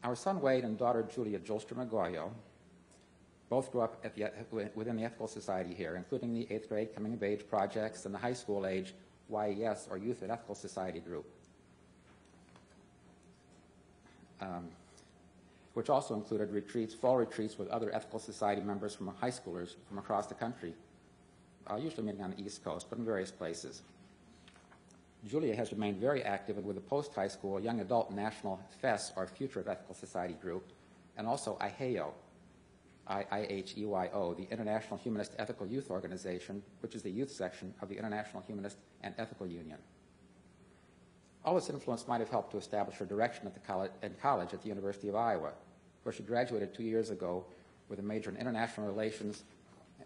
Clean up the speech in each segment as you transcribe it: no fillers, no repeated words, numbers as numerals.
Our son Wade and daughter Julia Julstrom Agoyo both grew up within the Ethical Society here, including the 8th grade coming of age projects and the high school age YES, or Youth at Ethical Society group, which also included retreats, fall retreats with other Ethical Society members from high schoolers from across the country, usually meeting on the East Coast, but in various places. Julia has remained very active with the post-high school Young Adult National FES, or Future of Ethical Society group, and also IHEO, IHEYO, the International Humanist Ethical Youth Organization, which is the youth section of the International Humanist and Ethical Union. All this influence might have helped to establish her direction at college at the University of Iowa, where she graduated 2 years ago with a major in international relations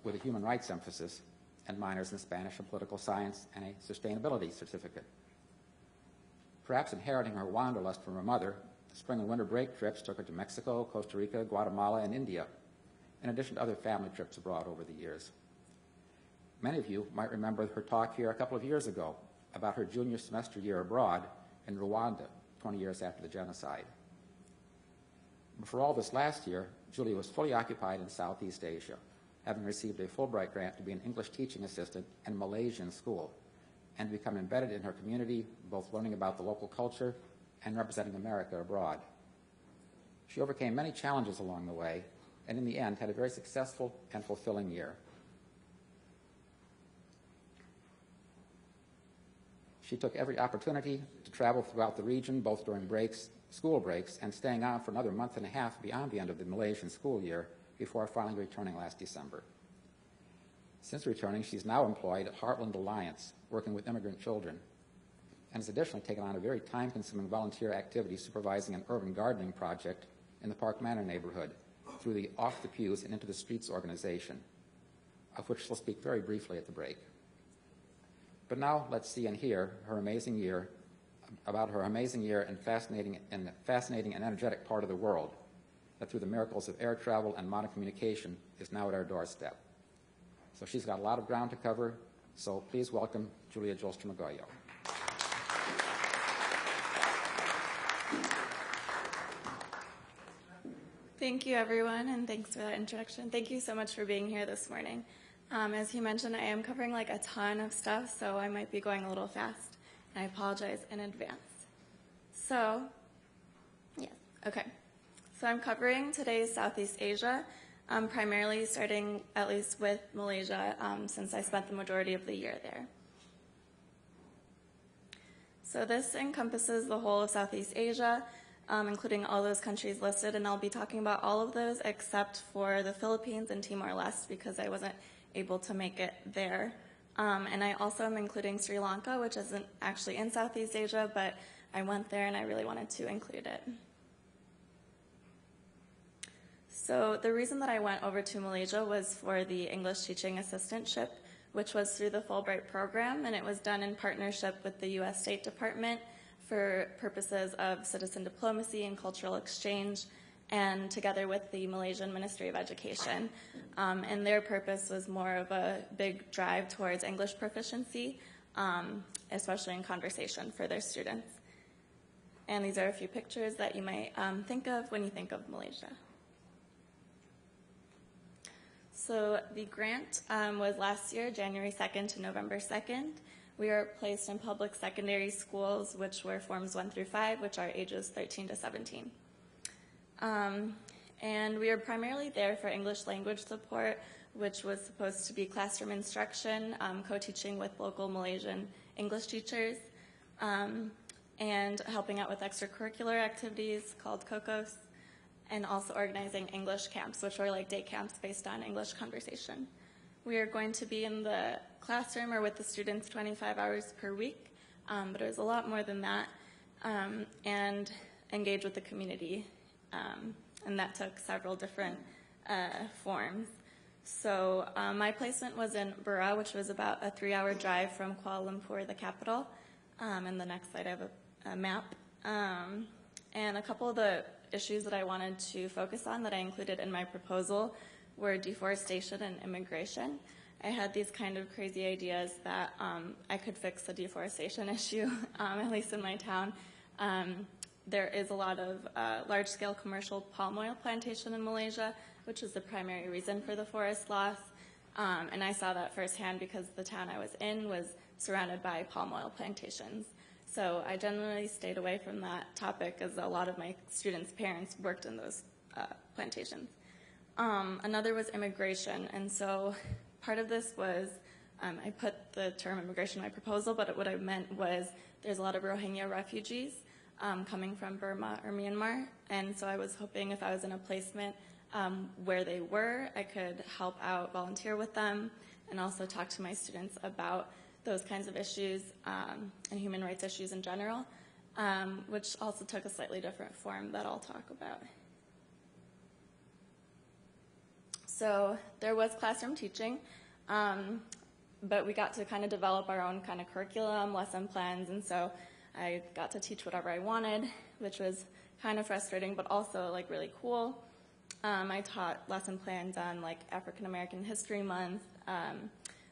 with a human rights emphasis and minors in Spanish and political science and a sustainability certificate. Perhaps inheriting her wanderlust from her mother, spring and winter break trips took her to Mexico, Costa Rica, Guatemala, and India, in addition to other family trips abroad over the years. Many of you might remember her talk here a couple of years ago about her junior semester year abroad in Rwanda, 20 years after the genocide. Before all this last year, Julia was fully occupied in Southeast Asia, having received a Fulbright grant to be an English teaching assistant in a Malaysian school and become embedded in her community, both learning about the local culture and representing America abroad. She overcame many challenges along the way, and in the end had a very successful and fulfilling year. She took every opportunity to travel throughout the region, both during breaks, school breaks, and staying on for another month and a half beyond the end of the Malaysian school year before finally returning last December. Since returning, she's now employed at Heartland Alliance, working with immigrant children, and has additionally taken on a very time-consuming volunteer activity supervising an urban gardening project in the Park Manor neighborhood through the Off the Pews and Into the Streets organization, of which she'll speak very briefly at the break. But now let's see and hear her amazing year, about her amazing year in fascinating and energetic part of the world that through the miracles of air travel and modern communication is now at our doorstep. So she's got a lot of ground to cover, so please welcome Julia Julstrom Agoyo. Thank you, everyone, and thanks for that introduction. Thank you so much for being here this morning. As he mentioned, I am covering like a ton of stuff, so I might be going a little fast, and I apologize in advance. So, yes, okay. So I'm covering today's Southeast Asia, primarily starting at least with Malaysia, since I spent the majority of the year there. So this encompasses the whole of Southeast Asia, including all those countries listed, and I'll be talking about all of those except for the Philippines and Timor-Leste because I wasn't able to make it there. And I also am including Sri Lanka, which isn't actually in Southeast Asia, but I went there and I really wanted to include it. So the reason that I went over to Malaysia was for the English teaching assistantship, which was through the Fulbright program, and it was done in partnership with the U.S. State Department for purposes of citizen diplomacy and cultural exchange, and together with the Malaysian Ministry of Education. And their purpose was more of a big drive towards English proficiency, especially in conversation for their students. And these are a few pictures that you might think of when you think of Malaysia. So the grant was last year, January 2nd to November 2nd. We are placed in public secondary schools, which were forms 1 through 5, which are ages 13 to 17. And we are primarily there for English language support, which was supposed to be classroom instruction, co-teaching with local Malaysian English teachers, and helping out with extracurricular activities called COCOS, and also organizing English camps, which are like day camps based on English conversation. We are going to be in the classroom or with the students 25 hours per week, but it was a lot more than that, and engage with the community, and that took several different forms. So my placement was in Burma, which was about a 3-hour drive from Kuala Lumpur, the capital. And the next slide I have a map. And a couple of the issues that I wanted to focus on that I included in my proposal were deforestation and immigration. I had these kind of crazy ideas that I could fix the deforestation issue, at least in my town, there is a lot of large-scale commercial palm oil plantation in Malaysia, which is the primary reason for the forest loss. And I saw that firsthand because the town I was in was surrounded by palm oil plantations. So I generally stayed away from that topic as a lot of my students' parents worked in those plantations. Another was immigration, and so part of this was, I put the term immigration in my proposal, but what I meant was there's a lot of Rohingya refugees coming from Burma or Myanmar, and so I was hoping if I was in a placement where they were, I could help out, volunteer with them, and also talk to my students about those kinds of issues and human rights issues in general, which also took a slightly different form that I'll talk about. So there was classroom teaching, but we got to kind of develop our own kind of curriculum, lesson plans, and so I got to teach whatever I wanted, which was kind of frustrating, but also like really cool. I taught lesson plans on like African American History Month.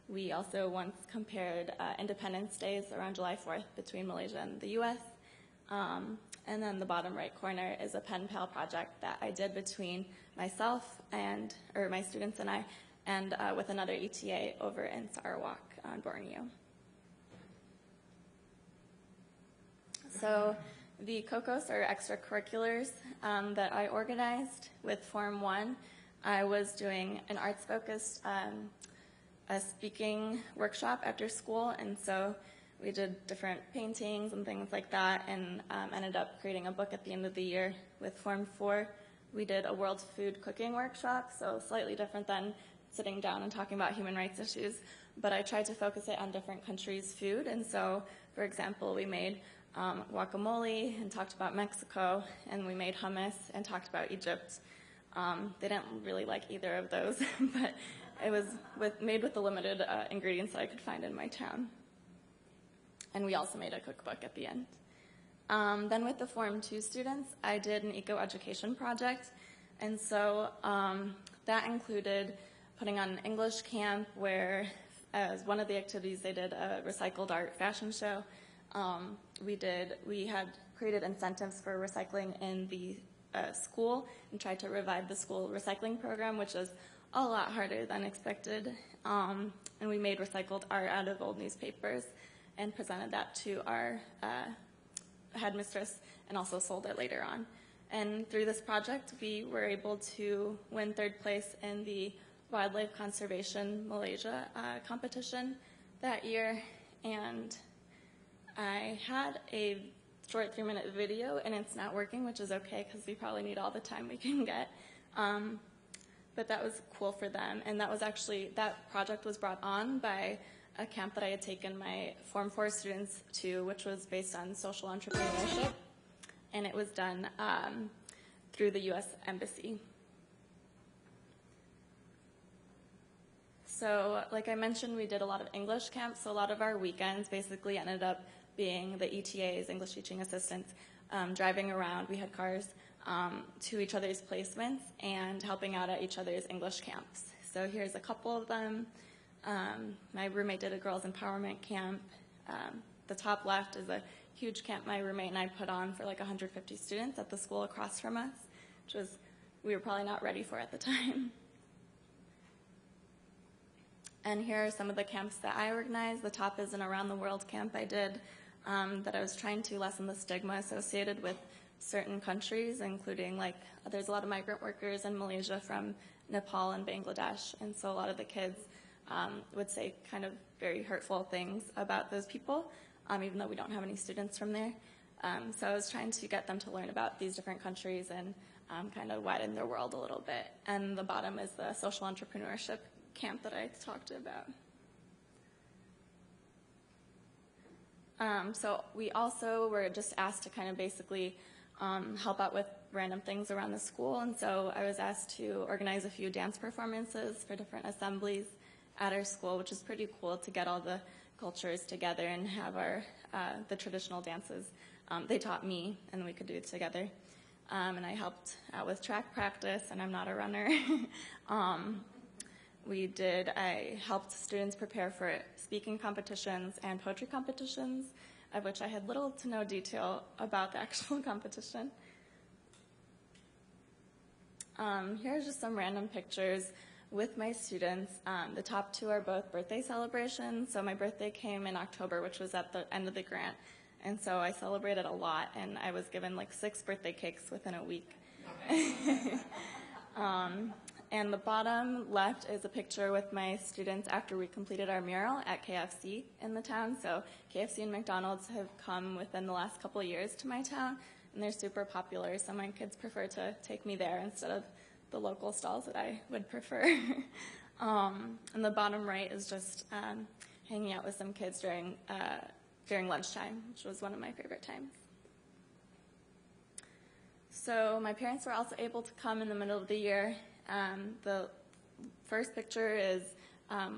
We also once compared Independence Days around July 4th between Malaysia and the US. And then the bottom right corner is a pen pal project that I did between myself or my students and I, and with another ETA over in Sarawak on Borneo. So the COCOS are extracurriculars that I organized with Form 1. I was doing an arts-focused a speaking workshop after school, and so we did different paintings and things like that, and ended up creating a book at the end of the year. With Form 4, we did a world food cooking workshop, so slightly different than sitting down and talking about human rights issues, but I tried to focus it on different countries' food, and so, for example, we made guacamole and talked about Mexico, and we made hummus and talked about Egypt. They didn't really like either of those, but it was made with the limited ingredients that I could find in my town. And we also made a cookbook at the end. Then with the Form 2 students, I did an eco-education project. And so that included putting on an English camp where, as one of the activities, they did a recycled art fashion show. We had created incentives for recycling in the school and tried to revive the school recycling program, which is a lot harder than expected. And we made recycled art out of old newspapers and presented that to our headmistress and also sold it later on. And through this project, we were able to win 3rd place in the Wildlife Conservation Malaysia competition that year. And I had a short 3-minute video, and it's not working, which is okay because we probably need all the time we can get. But that was cool for them. And that project was brought on by a camp that I had taken my Form 4 students to, which was based on social entrepreneurship. And it was done through the U.S. Embassy. So like I mentioned, we did a lot of English camps, so a lot of our weekends basically ended up being the ETAs, English Teaching Assistants, driving around. We had cars to each other's placements and helping out at each other's English camps. So here's a couple of them. My roommate did a girls' empowerment camp. The top left is a huge camp my roommate and I put on for like 150 students at the school across from us, which we were probably not ready for at the time. And here are some of the camps that I organized. The top is an around the world camp I did that I was trying to lessen the stigma associated with certain countries, including there's a lot of migrant workers in Malaysia from Nepal and Bangladesh, and so a lot of the kids would say kind of very hurtful things about those people, even though we don't have any students from there. So I was trying to get them to learn about these different countries and kind of widen their world a little bit. And the bottom is the social entrepreneurship camp that I talked about. So we also were just asked to kind of basically help out with random things around the school, and so I was asked to organize a few dance performances for different assemblies at our school, which is pretty cool to get all the cultures together and have the traditional dances. They taught me, and we could do it together. And I helped out with track practice, and I'm not a runner. I helped students prepare for speaking competitions and poetry competitions. of which I had little to no detail about the actual competition. Here are just some random pictures with my students. The top two are both birthday celebrations. So my birthday came in October, which was at the end of the grant. And so I celebrated a lot, and I was given like 6 birthday cakes within a week. And the bottom left is a picture with my students after we completed our mural at KFC in the town. So KFC and McDonald's have come within the last couple of years to my town, and they're super popular, so my kids prefer to take me there instead of the local stalls that I would prefer. And the bottom right is just hanging out with some kids during lunchtime, which was one of my favorite times. So my parents were also able to come in the middle of the year. The first picture is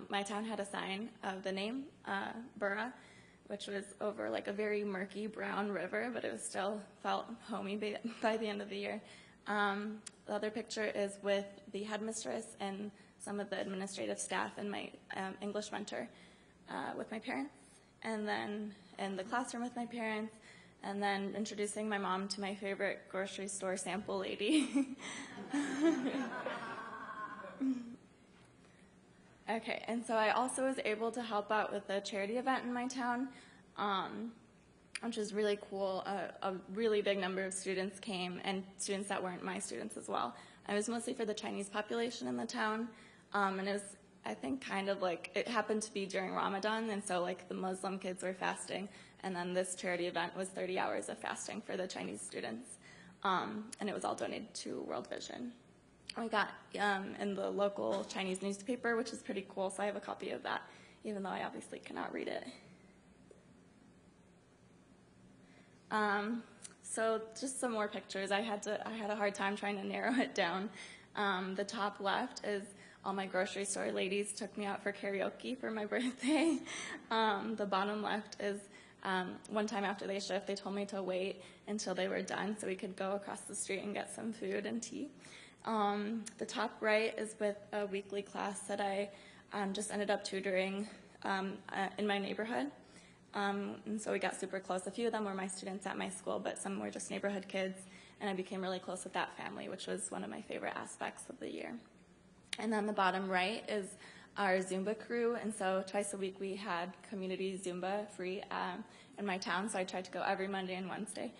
my town had a sign of the name, Burma, which was over like a very murky brown river, but it was still felt homey by the end of the year. The other picture is with the headmistress and some of the administrative staff and my English mentor with my parents, and then in the classroom with my parents, and then introducing my mom to my favorite grocery store sample lady. Okay, and so I also was able to help out with a charity event in my town, which was really cool. A really big number of students came, and students that weren't my students as well. I was mostly for the Chinese population in the town, and it was, I think, kind of like, it happened to be during Ramadan, and so like the Muslim kids were fasting, and then this charity event was 30 hours of fasting for the Chinese students, and it was all donated to World Vision. I got in the local Chinese newspaper, which is pretty cool, so I have a copy of that, even though I obviously cannot read it. So just some more pictures. I had a hard time trying to narrow it down. The top left is all my grocery store ladies took me out for karaoke for my birthday. The bottom left is one time after they shift, they told me to wait until they were done so we could go across the street and get some food and tea. The top right is with a weekly class that I just ended up tutoring in my neighborhood. And so we got super close. A few of them were my students at my school, but some were just neighborhood kids, and I became really close with that family, which was one of my favorite aspects of the year. And then the bottom right is our Zumba crew, and so twice a week we had community Zumba free in my town, so I tried to go every Monday and Wednesday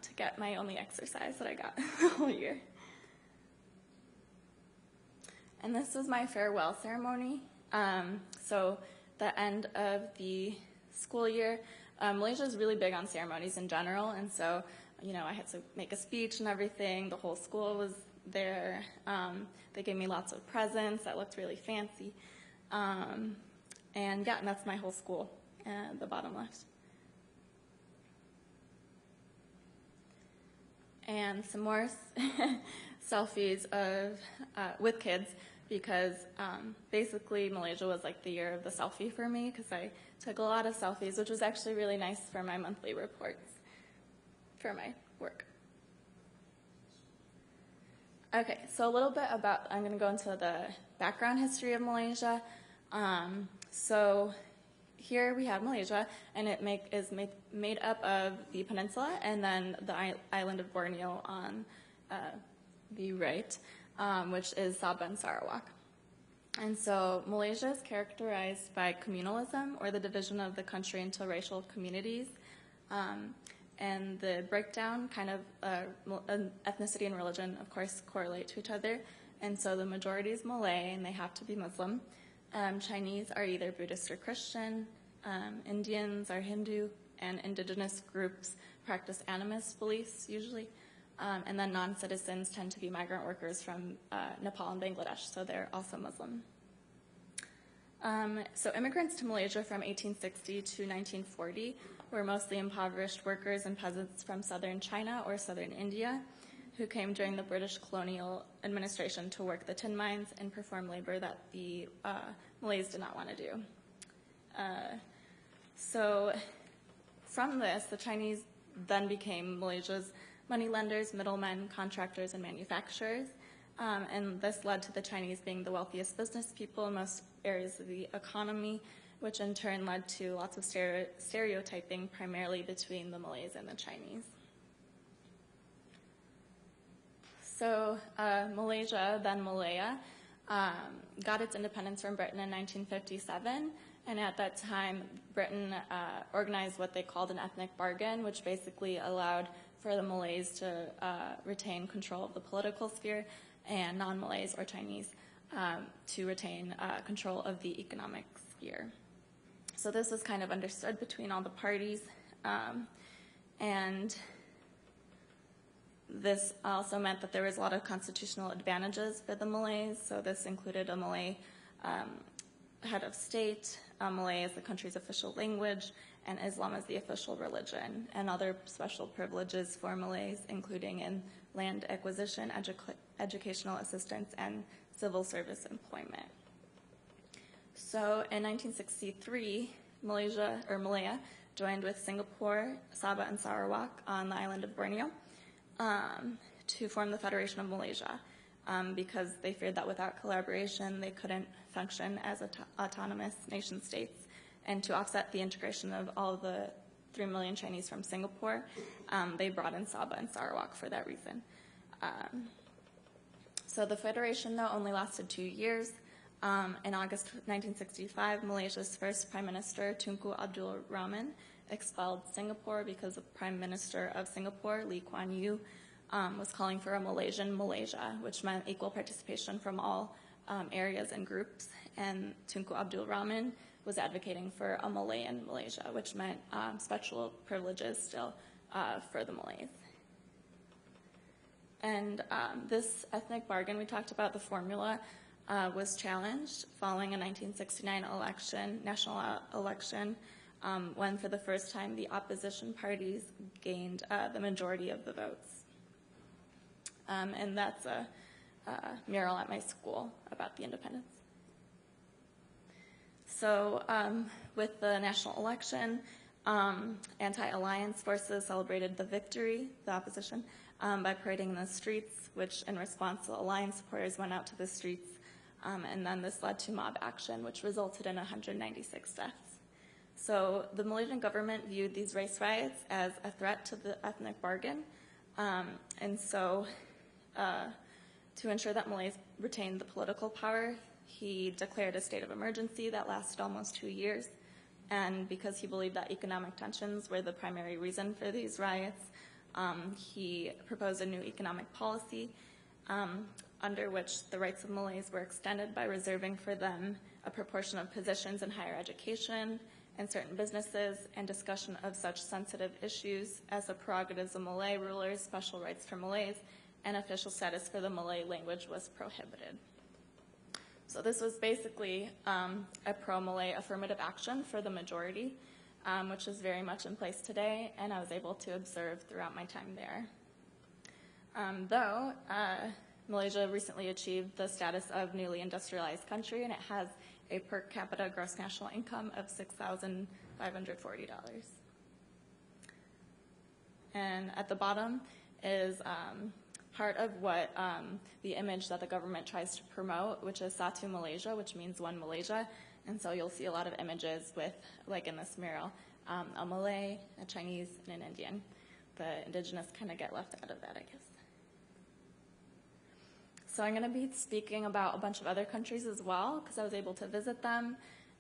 to get my only exercise that I got the whole year. And this was my farewell ceremony. So the end of the school year, Malaysia is really big on ceremonies in general, and so, you know, I had to make a speech and everything. The whole school was there. They gave me lots of presents that looked really fancy. And yeah, and that's my whole school, the bottom left. And some more selfies of with kids, because basically Malaysia was like the year of the selfie for me, because I took a lot of selfies, which was actually really nice for my monthly reports for my work. Okay, so a little bit about, I'm going to go into the background history of Malaysia. So here we have Malaysia, and it is made up of the peninsula and then the island of Borneo on the right, which is Sabah and Sarawak. And so Malaysia is characterized by communalism, or the division of the country into racial communities. And the breakdown, kind of ethnicity and religion, of course, correlate to each other. And so the majority is Malay, and they have to be Muslim. Chinese are either Buddhist or Christian. Indians are Hindu, and indigenous groups practice animist beliefs, usually. And then non-citizens tend to be migrant workers from Nepal and Bangladesh, so they're also Muslim. So immigrants to Malaysia from 1860 to 1940 were mostly impoverished workers and peasants from southern China or southern India, who came during the British colonial administration to work the tin mines and perform labor that the Malays did not want to do. So from this, the Chinese then became Malaysia's moneylenders, middlemen, contractors, and manufacturers. And this led to the Chinese being the wealthiest business people in most areas of the economy, which in turn led to lots of stereotyping, primarily between the Malays and the Chinese. So Malaysia, then Malaya, got its independence from Britain in 1957, and at that time, Britain organized what they called an ethnic bargain, which basically allowed for the Malays to retain control of the political sphere, and non-Malays or Chinese to retain control of the economic sphere. So this was kind of understood between all the parties, and this also meant that there was a lot of constitutional advantages for the Malays. So this included a Malay head of state, Malay as the country's official language, and Islam as the official religion, and other special privileges for Malays, including in land acquisition, educational assistance, and civil service employment. So in 1963, Malaya joined with Singapore, Sabah, and Sarawak on the island of Borneo to form the Federation of Malaysia, because they feared that without collaboration they couldn't function as autonomous nation states. And to offset the integration of all the 3 million Chinese from Singapore, they brought in Sabah and Sarawak for that reason. So the federation, though, only lasted 2 years. In August 1965, Malaysia's first Prime Minister, Tunku Abdul Rahman, expelled Singapore because the Prime Minister of Singapore, Lee Kuan Yew, was calling for a Malaysian Malaysia, which meant equal participation from all areas and groups. And Tunku Abdul Rahman was advocating for a Malayan Malaysia, which meant special privileges still for the Malays. And this ethnic bargain, we talked about the formula, was challenged following a 1969 national election, when for the first time the opposition parties gained the majority of the votes. And that's a mural at my school about the independence. So with the national election, anti-alliance forces celebrated the victory, the opposition, by parading in the streets, which in response, the alliance supporters went out to the streets, and then this led to mob action, which resulted in 196 deaths. So the Malaysian government viewed these race riots as a threat to the ethnic bargain, and so to ensure that Malays retained the political power, he declared a state of emergency that lasted almost 2 years. And because he believed that economic tensions were the primary reason for these riots, he proposed a new economic policy under which the rights of Malays were extended by reserving for them a proportion of positions in higher education and certain businesses, and discussion of such sensitive issues as the prerogatives of Malay rulers, special rights for Malays, and official status for the Malay language was prohibited. So this was basically a pro-Malay affirmative action for the majority, which is very much in place today, and I was able to observe throughout my time there. Though Malaysia recently achieved the status of newly industrialized country, and it has a per capita gross national income of $6,540. And at the bottom is part of what the image that the government tries to promote, which is Satu Malaysia, which means one Malaysia. And so you'll see a lot of images with, like in this mural, a Malay, a Chinese, and an Indian. The indigenous kind of get left out of that, I guess. So I'm going to be speaking about a bunch of other countries as well, because I was able to visit them.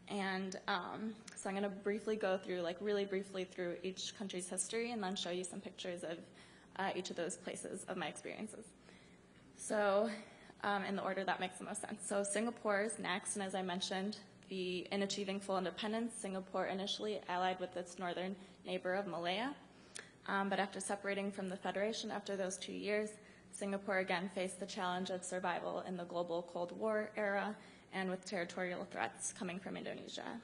And so I'm going to briefly go through, like really briefly through each country's history, and then show you some pictures of each of those places of my experiences. So in the order that makes the most sense. So Singapore is next, and as I mentioned, in achieving full independence, Singapore initially allied with its northern neighbor of Malaya. But after separating from the Federation after those 2 years, Singapore again faced the challenge of survival in the global Cold War era and with territorial threats coming from Indonesia.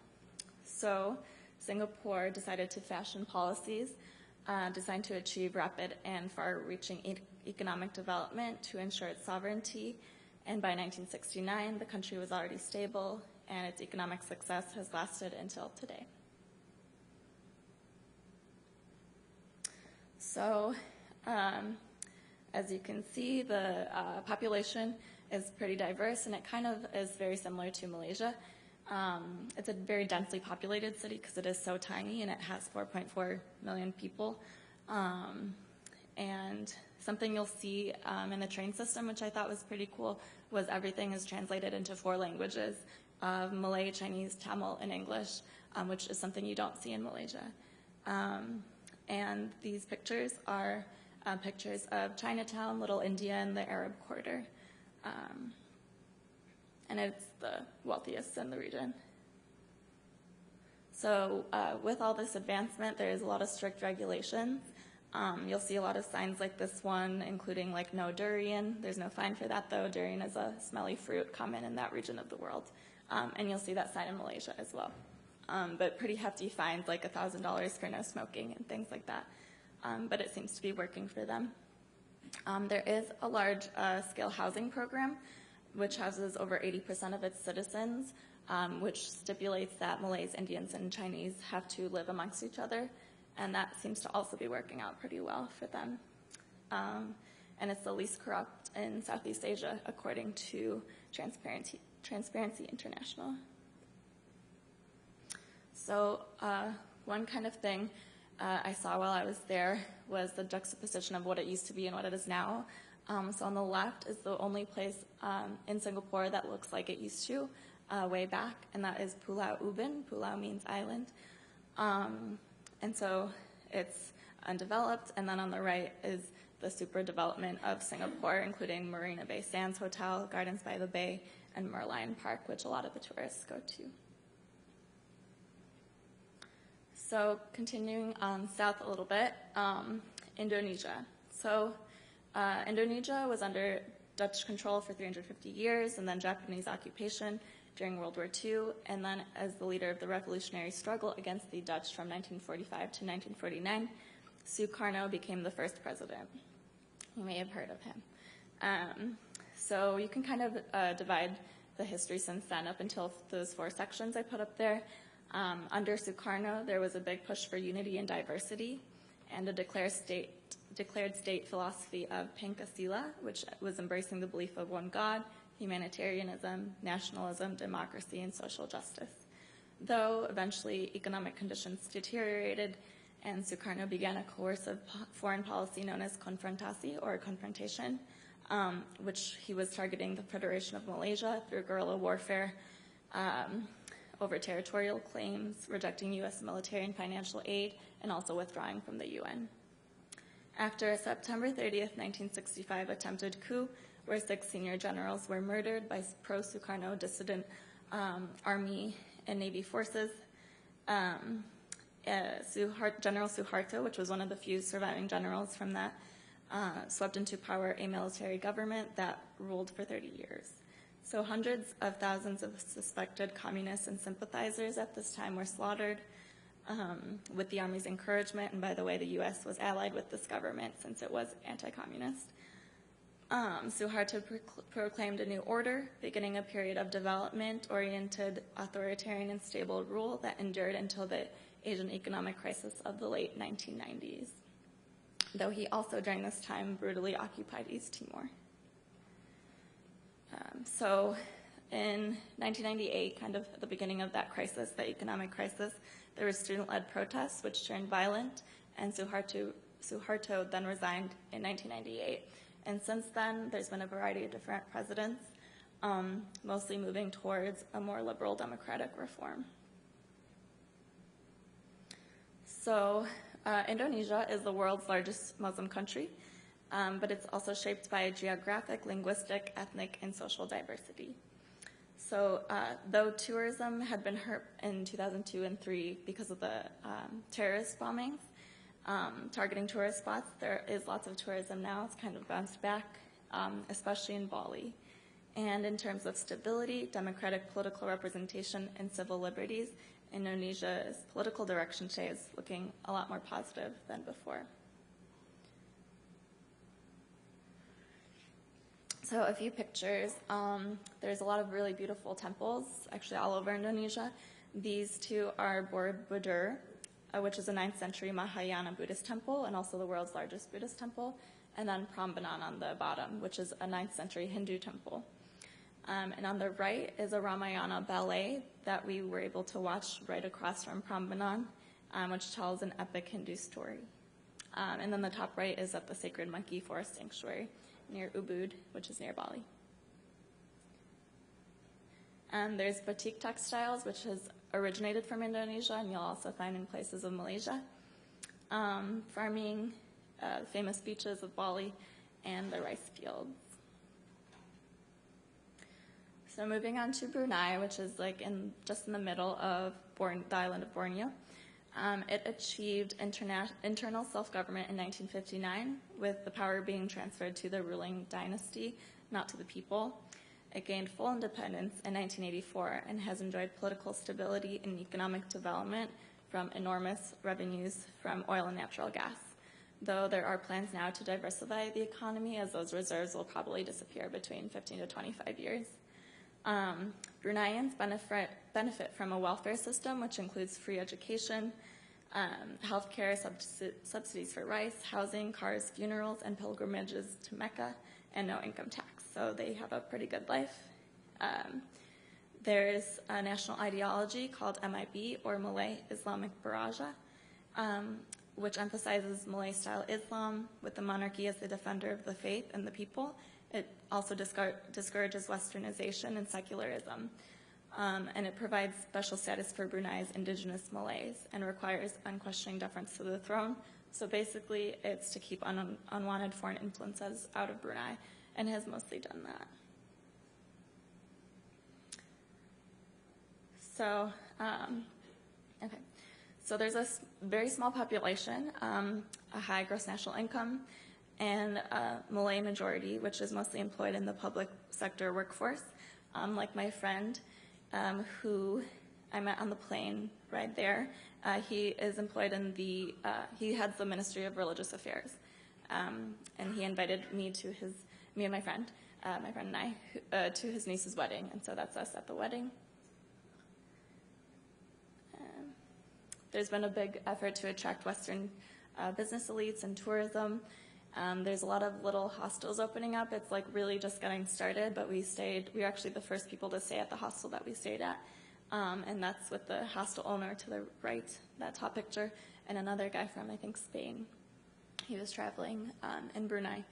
So Singapore decided to fashion policies designed to achieve rapid and far-reaching economic development to ensure its sovereignty. And by 1969, the country was already stable, and its economic success has lasted until today. So, as you can see, the population is pretty diverse, and it kind of is very similar to Malaysia. It's a very densely populated city because it is so tiny, and it has 4.4 million people. And something you'll see in the train system, which I thought was pretty cool, was everything is translated into 4 languages, Malay, Chinese, Tamil, and English, which is something you don't see in Malaysia. And these pictures are pictures of Chinatown, Little India, and the Arab Quarter. And it's the wealthiest in the region. So with all this advancement, there is a lot of strict regulations. You'll see a lot of signs like this one, including like no durian. There's no fine for that, though. Durian is a smelly fruit common in that region of the world. And you'll see that sign in Malaysia as well. But pretty hefty fines, like $1,000 for no smoking and things like that. But it seems to be working for them. There is a large-scale housing program, which houses over 80% of its citizens, which stipulates that Malays, Indians, and Chinese have to live amongst each other. And that seems to also be working out pretty well for them. And it's the least corrupt in Southeast Asia, according to Transparency International. So one kind of thing I saw while I was there was the juxtaposition of what it used to be and what it is now. So on the left is the only place in Singapore that looks like it used to way back, and that is Pulau Ubin. Pulau means island. And so it's undeveloped, and then on the right is the super development of Singapore, including Marina Bay Sands Hotel, Gardens by the Bay, and Merlion Park, which a lot of the tourists go to. So continuing south a little bit, Indonesia. So Indonesia was under Dutch control for 350 years, and then Japanese occupation during World War II, and then as the leader of the revolutionary struggle against the Dutch from 1945 to 1949, Sukarno became the first president. You may have heard of him. So you can kind of divide the history since then up until those 4 sections I put up there. Under Sukarno, there was a big push for unity and diversity, and a declared state philosophy of Pancasila, which was embracing the belief of one God, humanitarianism, nationalism, democracy, and social justice. Though eventually economic conditions deteriorated, and Sukarno began a coercive foreign policy known as confrontasi, or confrontation, which he was targeting the Federation of Malaysia through guerrilla warfare over territorial claims, rejecting U.S. military and financial aid, and also withdrawing from the UN. After a September 30th, 1965 attempted coup, where 6 senior generals were murdered by pro-Sukarno dissident Army and Navy forces, General Suharto, which was one of the few surviving generals from that, swept into power a military government that ruled for 30 years. So hundreds of thousands of suspected communists and sympathizers at this time were slaughtered with the Army's encouragement, and by the way, the U.S. was allied with this government since it was anti-communist. Suharto proclaimed a new order, beginning a period of development-oriented, authoritarian, and stable rule that endured until the Asian economic crisis of the late 1990s, though he also, during this time, brutally occupied East Timor. So in 1998, kind of at the beginning of that crisis, the economic crisis, there were student-led protests, which turned violent, and Suharto then resigned in 1998. And since then, there's been a variety of different presidents, mostly moving towards a more liberal democratic reform. So Indonesia is the world's largest Muslim country, but it's also shaped by geographic, linguistic, ethnic, and social diversity. So though tourism had been hurt in 2002 and 2003 because of the terrorist bombings, targeting tourist spots, there is lots of tourism now. It's kind of bounced back, especially in Bali. And in terms of stability, democratic political representation, and civil liberties, Indonesia's political direction today is looking a lot more positive than before. So a few pictures. There's a lot of really beautiful temples, actually all over Indonesia. These 2 are Borobudur, which is a 9th century Mahayana Buddhist temple and also the world's largest Buddhist temple, and then Prambanan on the bottom, which is a 9th century Hindu temple. And on the right is a Ramayana ballet that we were able to watch right across from Prambanan, which tells an epic Hindu story. And then the top right is at the Sacred Monkey Forest Sanctuary near Ubud, which is near Bali. And there's batik textiles, which has originated from Indonesia, and you'll also find in places of Malaysia. Farming, famous beaches of Bali, and the rice fields. So moving on to Brunei, which is like just in the middle of the island of Borneo. It achieved internal self-government in 1959, with the power being transferred to the ruling dynasty, not to the people. It gained full independence in 1984 and has enjoyed political stability and economic development from enormous revenues from oil and natural gas, though there are plans now to diversify the economy, as those reserves will probably disappear between 15 to 25 years. Bruneians benefit from a welfare system, which includes free education, healthcare, subsidies for rice, housing, cars, funerals, and pilgrimages to Mecca, and no income tax. So they have a pretty good life. There's a national ideology called MIB, or Malay Islamic Baraja, which emphasizes Malay-style Islam, with the monarchy as the defender of the faith and the people. It also discourages westernization and secularism, and it provides special status for Brunei's indigenous Malays and requires unquestioning deference to the throne. So basically, it's to keep unwanted foreign influences out of Brunei, and has mostly done that. So, okay. So there's a very small population, a high gross national income, and a Malay majority, which is mostly employed in the public sector workforce. Like my friend who I met on the plane ride there, he is employed in he heads the Ministry of Religious Affairs. And he invited me and my friend and I, to his niece's wedding, and so that's us at the wedding. There's been a big effort to attract Western business elites and tourism. There's a lot of little hostels opening up. It's like really just getting started, but we were actually the first people to stay at the hostel that we stayed at. And that's with the hostel owner to the right, that top picture, and another guy from, I think, Spain. He was traveling in Brunei.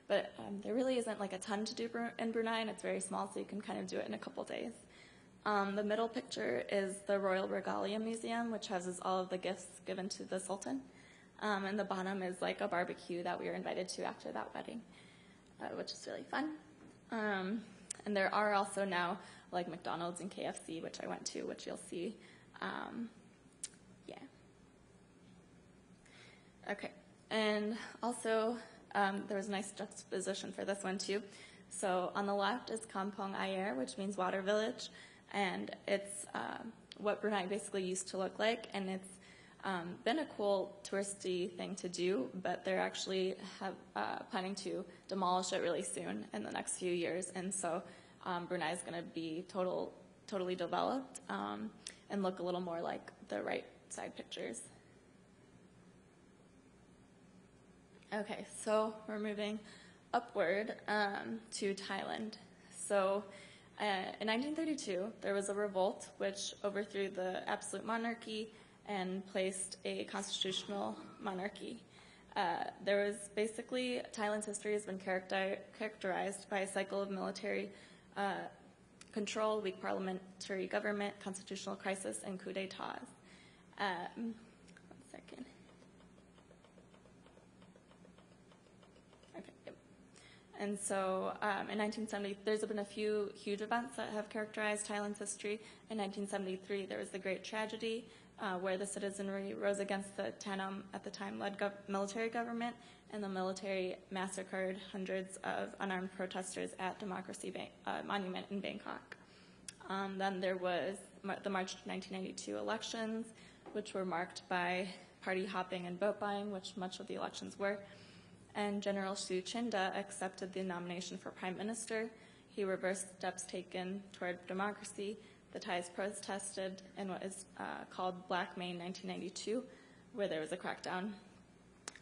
But there really isn't like a ton to do in Brunei, and it's very small, so you can kind of do it in a couple days. The middle picture is the Royal Regalia Museum, which houses all of the gifts given to the Sultan. And the bottom is like a barbecue that we were invited to after that wedding, which is really fun. And there are also now like McDonald's and KFC, which I went to, which you'll see. Yeah. Okay. And also, there was a nice juxtaposition for this one too. So on the left is Kampong Ayer, which means water village. And it's what Brunei basically used to look like. And it's been a cool touristy thing to do, but they're actually planning to demolish it really soon in the next few years. And so Brunei is going to be totally developed and look a little more like the right side pictures. Okay, so we're moving upward to Thailand. So in 1932, there was a revolt which overthrew the absolute monarchy and placed a constitutional monarchy. There was basically, Thailand's history has been characterized by a cycle of military control, weak parliamentary government, constitutional crisis, and coup d'etats. One second. Okay. Yep. And so in 1970, there's been a few huge events that have characterized Thailand's history. In 1973, there was the Great Tragedy, where the citizenry rose against the Tanam, at the time, led military government, and the military massacred hundreds of unarmed protesters at Democracy Monument in Bangkok. Then there was the March 1992 elections, which were marked by party hopping and vote buying, which much of the elections were. And General Su Chinda accepted the nomination for prime minister. He reversed steps taken toward democracy. The Thais protested in what is called Black May 1992, where there was a crackdown,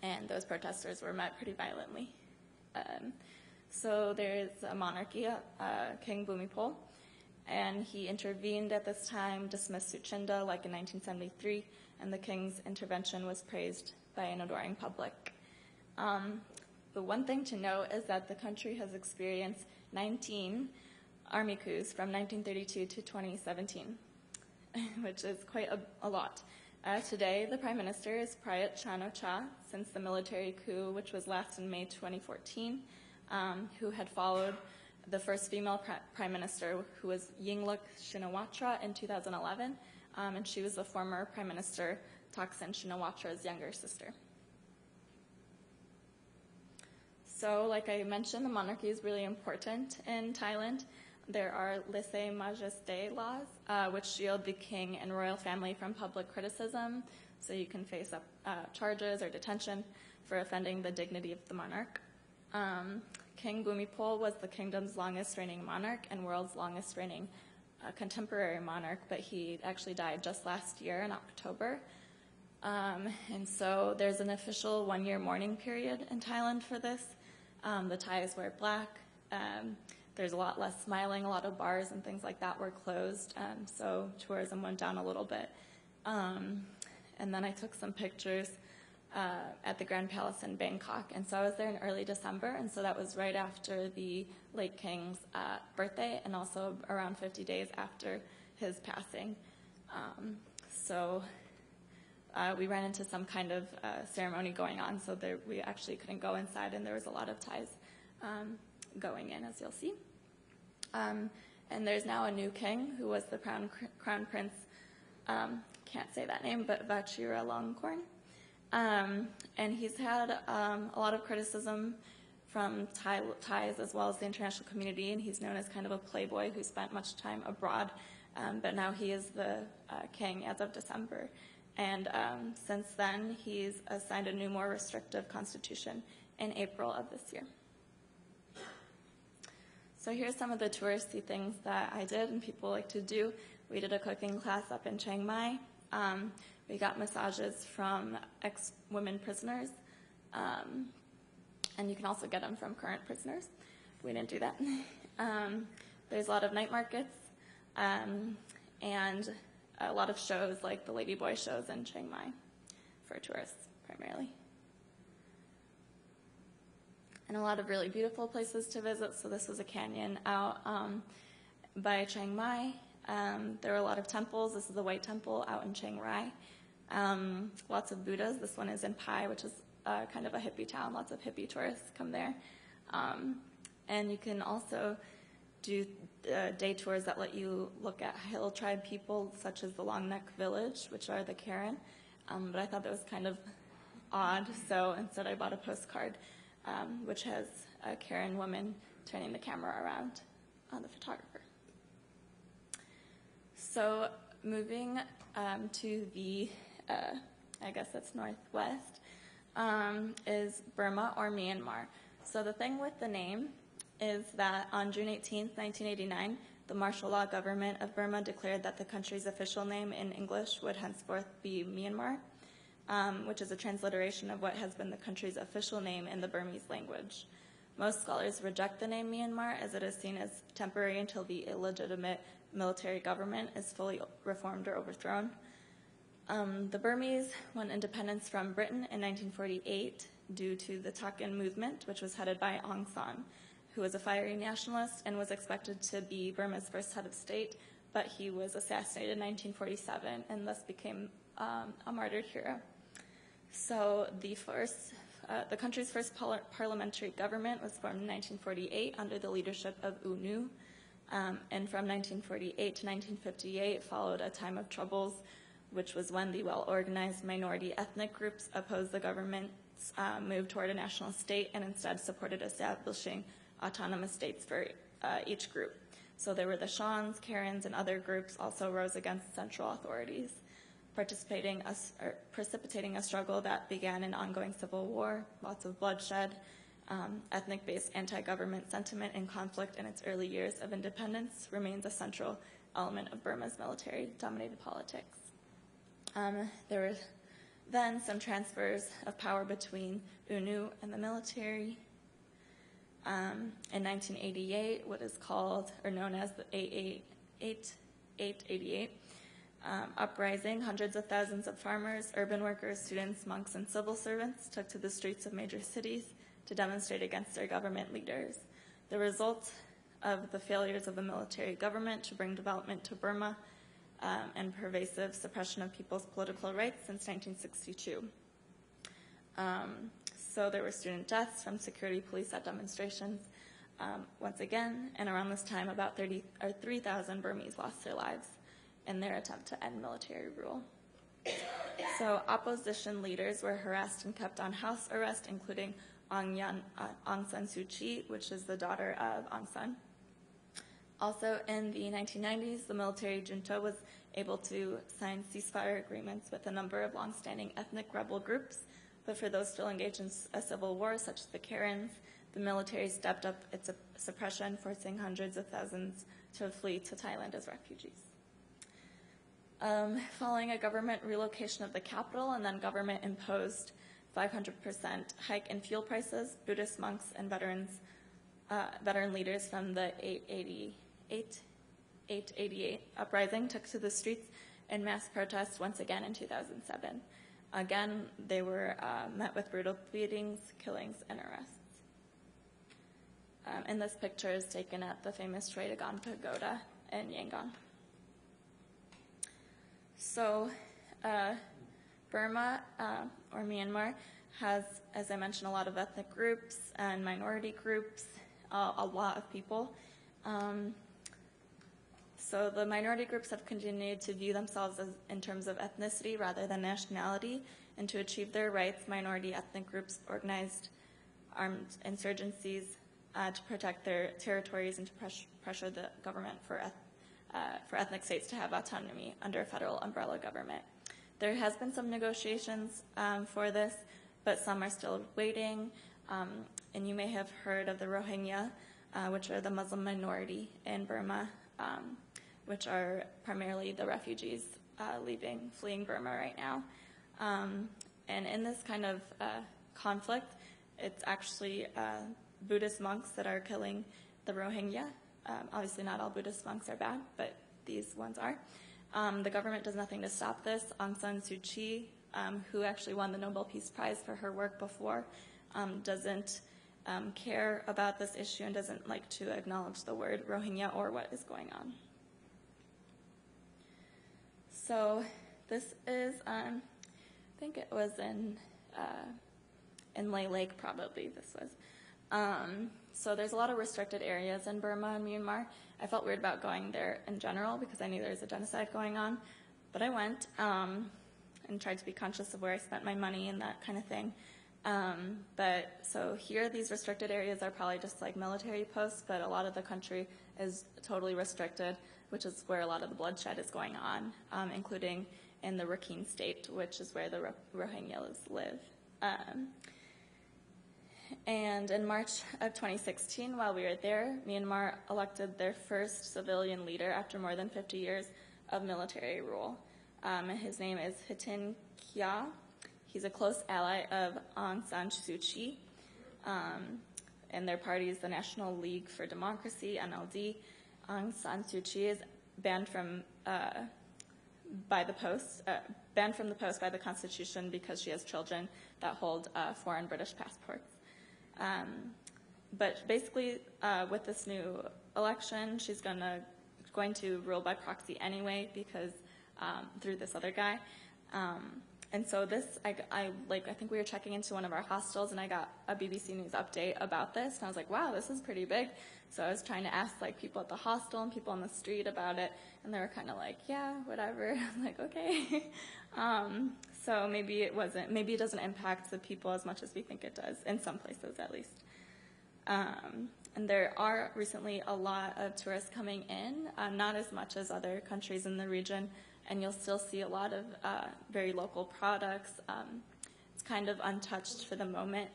and those protesters were met pretty violently. So there's a monarchy, King Bhumipol, and he intervened at this time, dismissed Suchinda like in 1973, and the king's intervention was praised by an adoring public. The one thing to note is that the country has experienced 19 army coups from 1932 to 2017, which is quite a lot. Today, the Prime Minister is Prayut Chan-o-cha, since the military coup, which was last in May 2014, who had followed the first female Prime Minister, who was Yingluck Shinawatra in 2011, and she was the former Prime Minister Thaksin Shinawatra's younger sister. So, like I mentioned, the monarchy is really important in Thailand. There are lèse-majesté laws, which shield the king and royal family from public criticism, so you can face up charges or detention for offending the dignity of the monarch. King Bhumipol was the kingdom's longest reigning monarch and world's longest reigning contemporary monarch, but he actually died just last year in October. And so there's an official one-year mourning period in Thailand for this. The Thais wear black. There's a lot less smiling. A lot of bars and things like that were closed, so tourism went down a little bit. And then I took some pictures at the Grand Palace in Bangkok, and so I was there in early December, and so that was right after the late king's birthday, and also around 50 days after his passing. We ran into some kind of ceremony going on, so we actually couldn't go inside, and there was a lot of Thais going in, as you'll see. And there's now a new king who was the Crown Prince, can't say that name, but Vajiralongkorn. And he's had a lot of criticism from Thais as well as the international community, and he's known as kind of a playboy who spent much time abroad, but now he is the king as of December. And since then, he's signed a new, more restrictive constitution in April of this year. So here's some of the touristy things that I did and people like to do. We did a cooking class up in Chiang Mai. We got massages from ex-women prisoners, and you can also get them from current prisoners. We didn't do that. There's a lot of night markets, and a lot of shows like the Ladyboy shows in Chiang Mai for tourists primarily. And a lot of really beautiful places to visit. So this was a canyon out by Chiang Mai. There were a lot of temples. This is the White Temple out in Chiang Rai. Lots of Buddhas. This one is in Pai, which is kind of a hippie town. Lots of hippie tourists come there. And you can also do day tours that let you look at hill tribe people, such as the Long Neck Village, which are the Karen. But I thought that was kind of odd, so instead I bought a postcard, which has a Karen woman turning the camera around on the photographer. So moving to the, I guess that's northwest, is Burma or Myanmar. So the thing with the name is that on June 18th, 1989, the martial law government of Burma declared that the country's official name in English would henceforth be Myanmar, which is a transliteration of what has been the country's official name in the Burmese language. Most scholars reject the name Myanmar as it is seen as temporary until the illegitimate military government is fully reformed or overthrown. The Burmese won independence from Britain in 1948 due to the Takin movement, which was headed by Aung San, who was a fiery nationalist and was expected to be Burma's first head of state, but he was assassinated in 1947 and thus became a martyred hero. So the country's first parliamentary government was formed in 1948 under the leadership of U Nu, and from 1948 to 1958 followed a time of troubles, which was when the well-organized minority ethnic groups opposed the government's move toward a national state and instead supported establishing autonomous states for each group. So there were the Shans, Karens, and other groups also rose against central authorities, precipitating a struggle that began an ongoing civil war, lots of bloodshed, ethnic-based anti-government sentiment and conflict in its early years of independence remains a central element of Burma's military-dominated politics. There were then some transfers of power between U Nu and the military. In 1988, what is called or known as the 888 uprising, hundreds of thousands of farmers, urban workers, students, monks, and civil servants took to the streets of major cities to demonstrate against their government leaders. The result of the failures of the military government to bring development to Burma and pervasive suppression of people's political rights since 1962. So there were student deaths from security police at demonstrations once again, and around this time about 3,000 Burmese lost their lives in their attempt to end military rule. So opposition leaders were harassed and kept on house arrest, including Aung San Suu Kyi, which is the daughter of Aung San. Also in the 1990s, the military junta was able to sign ceasefire agreements with a number of longstanding ethnic rebel groups, but for those still engaged in a civil war, such as the Karens, the military stepped up its suppression, forcing hundreds of thousands to flee to Thailand as refugees. Following a government relocation of the capital and then government-imposed 500% hike in fuel prices, Buddhist monks and veteran leaders from the 888 uprising took to the streets in mass protests once again in 2007. Again, they were met with brutal beatings, killings, and arrests. And this picture is taken at the famous Tradagon Pagoda in Yangon. So Burma, or Myanmar, has, as I mentioned, a lot of ethnic groups and minority groups, a lot of people. So the minority groups have continued to view themselves as in terms of ethnicity rather than nationality, and to achieve their rights, minority ethnic groups organized armed insurgencies to protect their territories and to pressure the government for ethnic states to have autonomy under a federal umbrella government. There has been some negotiations for this, but some are still waiting. And you may have heard of the Rohingya, which are the Muslim minority in Burma, which are primarily the refugees fleeing Burma right now. And in this kind of conflict, it's actually Buddhist monks that are killing the Rohingya. Obviously not all Buddhist monks are bad, but these ones are. The government does nothing to stop this. Aung San Suu Kyi, who actually won the Nobel Peace Prize for her work before, doesn't care about this issue and doesn't like to acknowledge the word Rohingya or what is going on. So this is, I think it was in Lay Lake, probably this was. So there's a lot of restricted areas in Burma and Myanmar. I felt weird about going there in general because I knew there was a genocide going on, but I went and tried to be conscious of where I spent my money and that kind of thing. But so here, these restricted areas are probably just like military posts, but a lot of the country is totally restricted, which is where a lot of the bloodshed is going on, including in the Rakhine state, which is where the Rohingyas live. And in March of 2016, while we were there, Myanmar elected their first civilian leader after more than 50 years of military rule. His name is Hitin Kya. He's a close ally of Aung San Suu Kyi, and their party is the National League for Democracy, NLD. Aung San Suu Kyi is banned from the post by the Constitution because she has children that hold foreign British passports. But basically, with this new election, she's going to rule by proxy anyway because through this other guy. And so this, I think we were checking into one of our hostels, and I got a BBC News update about this, and I was like, wow, this is pretty big. So I was trying to ask people at the hostel and people on the street about it, and they were kind of like, yeah, whatever. I'm like, okay. So maybe it doesn't impact the people as much as we think it does, in some places at least. And there are recently a lot of tourists coming in, not as much as other countries in the region, and you'll still see a lot of very local products. It's kind of untouched for the moment,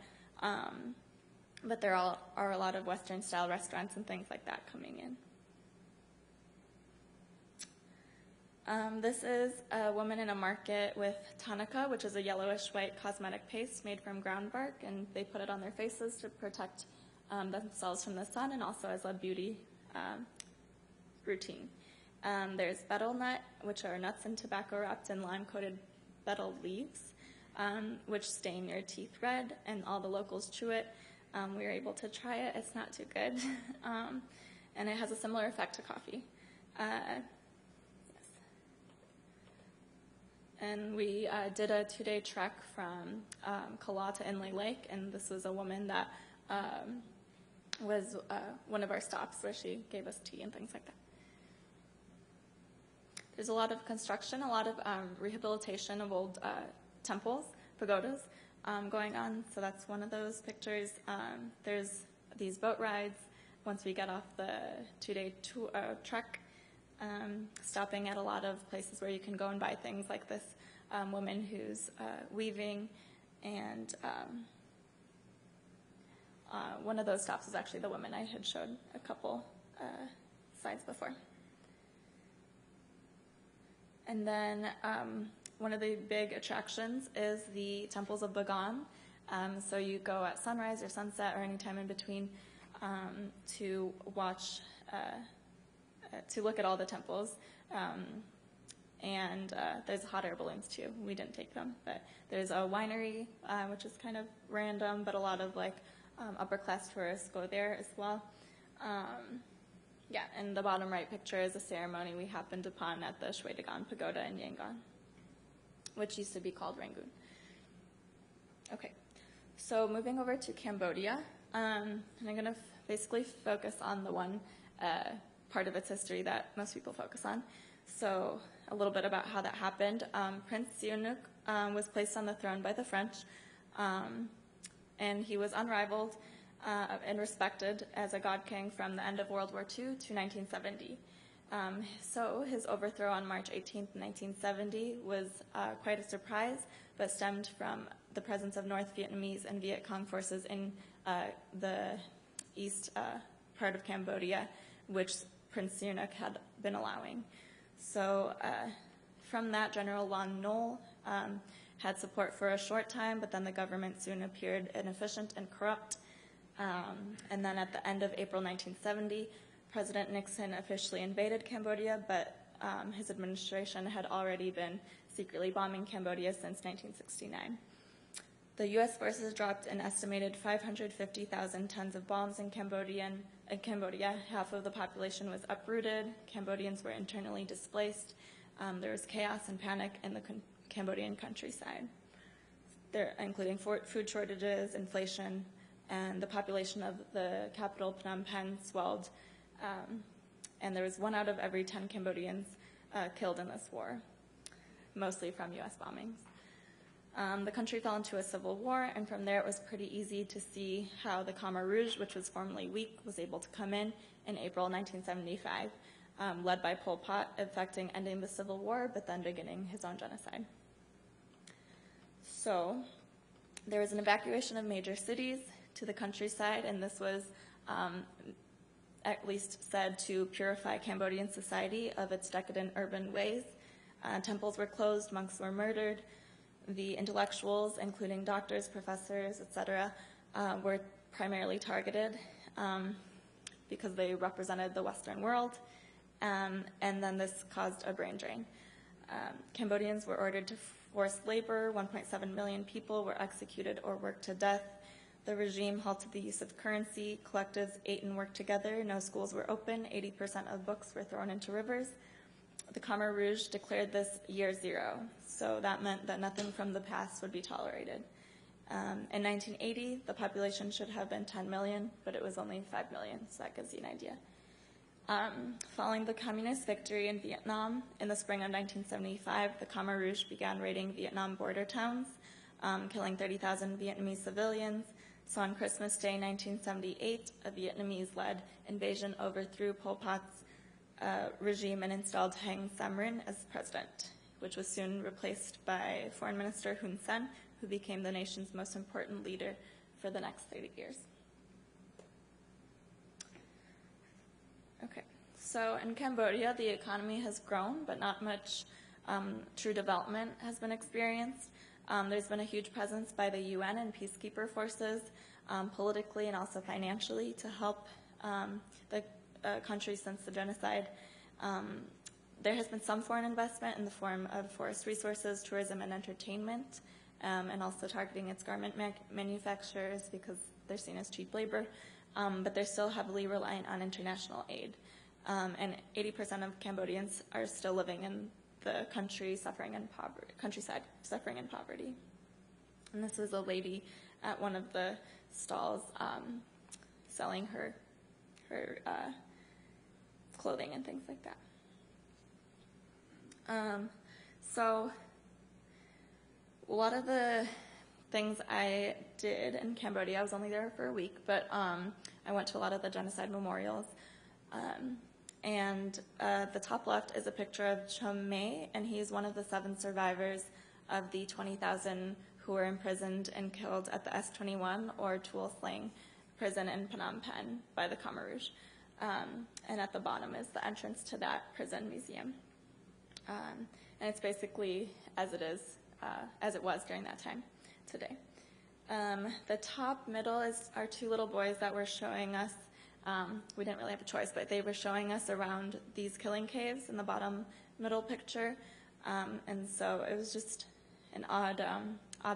but there are a lot of Western-style restaurants and things like that coming in. This is a woman in a market with Tonica, which is a yellowish-white cosmetic paste made from ground bark, and they put it on their faces to protect themselves from the sun and also as a beauty routine. There's betel nut, which are nuts and tobacco wrapped in lime-coated betel leaves, which stain your teeth red, and all the locals chew it. We were able to try it. It's not too good. And it has a similar effect to coffee. Yes. And we did a 2-day trek from Kala to Inlay Lake, and this was a woman that was one of our stops where she gave us tea and things like that. There's a lot of construction, a lot of rehabilitation of old temples, pagodas going on, so that's one of those pictures. There's these boat rides once we get off the 2-day trek, stopping at a lot of places where you can go and buy things like this woman who's weaving, and one of those stops is actually the woman I had showed a couple slides before. And then one of the big attractions is the temples of Bagan. So you go at sunrise or sunset or any time in between to watch, to look at all the temples. And there's hot air balloons too. We didn't take them, but there's a winery, which is kind of random, but a lot of like upper class tourists go there as well. Yeah, and the bottom right picture is a ceremony we happened upon at the Shwe Dagon Pagoda in Yangon, which used to be called Rangoon. Okay, so moving over to Cambodia, and I'm going to basically focus on the one part of its history that most people focus on. So a little bit about how that happened. Prince Sihanouk was placed on the throne by the French, and he was unrivaled and respected as a god king from the end of World War II to 1970. So his overthrow on March 18th, 1970 was quite a surprise, but stemmed from the presence of North Vietnamese and Viet Cong forces in the east part of Cambodia, which Prince Sihanouk had been allowing. So from that, General Lon Nol had support for a short time, but then the government soon appeared inefficient and corrupt. And then at the end of April 1970, President Nixon officially invaded Cambodia, but his administration had already been secretly bombing Cambodia since 1969. The U.S. forces dropped an estimated 550,000 tons of bombs in Cambodia. Half of the population was uprooted. Cambodians were internally displaced. There was chaos and panic in the Cambodian countryside, including food shortages, inflation, and the population of the capital, Phnom Penh, swelled, and there was 1 out of every 10 Cambodians killed in this war, mostly from U.S. bombings. The country fell into a civil war, and from there it was pretty easy to see how the Khmer Rouge, which was formerly weak, was able to come in April 1975, led by Pol Pot, effecting ending the civil war, but then beginning his own genocide. So there was an evacuation of major cities to the countryside, and this was at least said to purify Cambodian society of its decadent urban ways. Temples were closed, monks were murdered. The intellectuals, including doctors, professors, etc., were primarily targeted because they represented the Western world, and then this caused a brain drain. Cambodians were ordered to forced labor. 1.7 million people were executed or worked to death. The regime halted the use of currency. Collectives ate and worked together. No schools were open. 80% of books were thrown into rivers. The Khmer Rouge declared this year zero, so that meant that nothing from the past would be tolerated. In 1980, the population should have been 10 million, but it was only 5 million, so that gives you an idea. Following the communist victory in Vietnam in the spring of 1975, the Khmer Rouge began raiding Vietnam border towns, killing 30,000 Vietnamese civilians. So on Christmas Day 1978, a Vietnamese-led invasion overthrew Pol Pot's regime and installed Heng Samrin as president, which was soon replaced by Foreign Minister Hun Sen, who became the nation's most important leader for the next 30 years. Okay, so in Cambodia, the economy has grown, but not much true development has been experienced. There's been a huge presence by the UN and peacekeeper forces, politically and also financially, to help the country since the genocide. There has been some foreign investment in the form of forest resources, tourism, and entertainment, and also targeting its garment manufacturers because they're seen as cheap labor, but they're still heavily reliant on international aid. And 80% of Cambodians are still living in the countryside suffering in poverty. And this is a lady at one of the stalls selling her clothing and things like that. So a lot of the things I did in Cambodia, I was only there for a week, but I went to a lot of the genocide memorials. And the top left is a picture of Chum May, and he's one of the 7 survivors of the 20,000 who were imprisoned and killed at the S-21 or Tuol Sleng prison in Phnom Penh by the Khmer Rouge. And at the bottom is the entrance to that prison museum. And it's basically as it was during that time today. The top middle are 2 little boys that were showing us, we didn't really have a choice, but they were showing us around these killing caves in the bottom middle picture. And so it was just an odd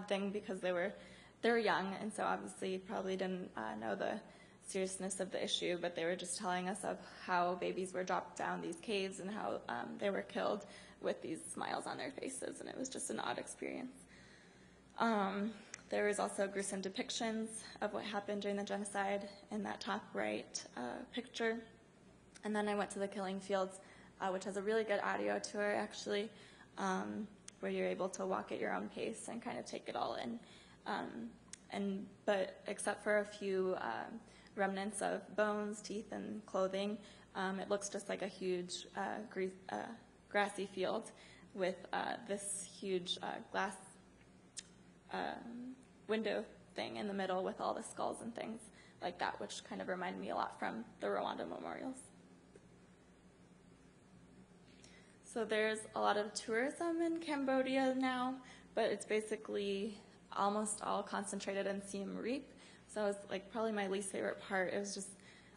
thing because they were young, and so obviously probably didn't know the seriousness of the issue, but they were just telling us of how babies were dropped down these caves and how they were killed with these smiles on their faces, and it was just an odd experience. There was also gruesome depictions of what happened during the genocide in that top right picture. And then I went to the killing fields, which has a really good audio tour, actually, where you're able to walk at your own pace and kind of take it all in. But except for a few remnants of bones, teeth, and clothing, it looks just like a huge grassy field with this huge glass window thing in the middle with all the skulls and things like that, which kind of reminded me a lot from the Rwanda memorials. So there's a lot of tourism in Cambodia now, but it's basically almost all concentrated in Siem Reap. So it's like probably my least favorite part. It was just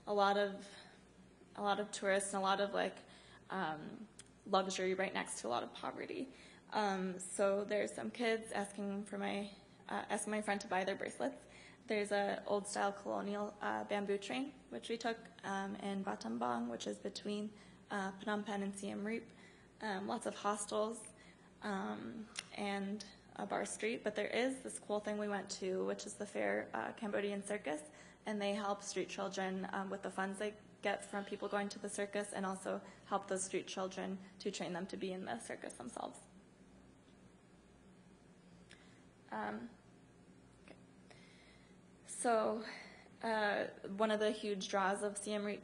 a lot of tourists and a lot of luxury right next to a lot of poverty. So there's some kids asking my friend to buy their bracelets. There's an old-style colonial bamboo train, which we took in Battambang, which is between Phnom Penh and Siem Reap. Lots of hostels and a bar street, but there is this cool thing we went to, which is the Fair Cambodian Circus, and they help street children with the funds they get from people going to the circus, and also help those street children to train them to be in the circus themselves. Okay. So one of the huge draws of Siem Reap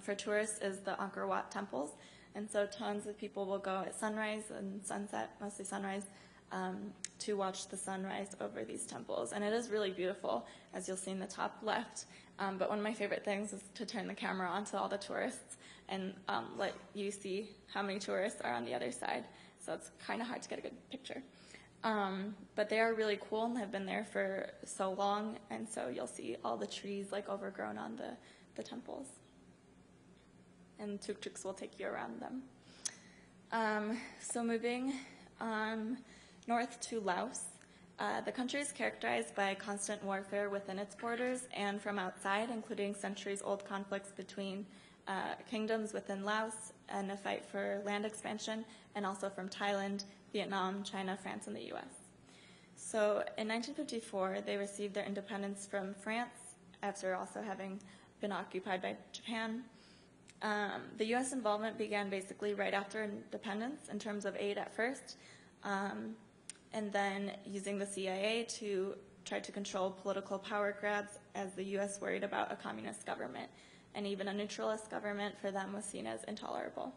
for tourists is the Angkor Wat temples, and so tons of people will go at sunrise and sunset, mostly sunrise, to watch the sunrise over these temples. And it is really beautiful, as you'll see in the top left. But one of my favorite things is to turn the camera onto all the tourists and let you see how many tourists are on the other side. So it's kind of hard to get a good picture. But they are really cool and have been there for so long, and so you'll see all the trees overgrown on the temples. And tuk-tuks will take you around them. So moving north to Laos, the country is characterized by constant warfare within its borders and from outside, including centuries-old conflicts between kingdoms within Laos and a fight for land expansion, and also from Thailand, Vietnam, China, France, and the U.S. So in 1954, they received their independence from France after also having been occupied by Japan. The U.S. involvement began basically right after independence in terms of aid at first, and then using the CIA to try to control political power grabs as the U.S. worried about a communist government. And even a neutralist government for them was seen as intolerable.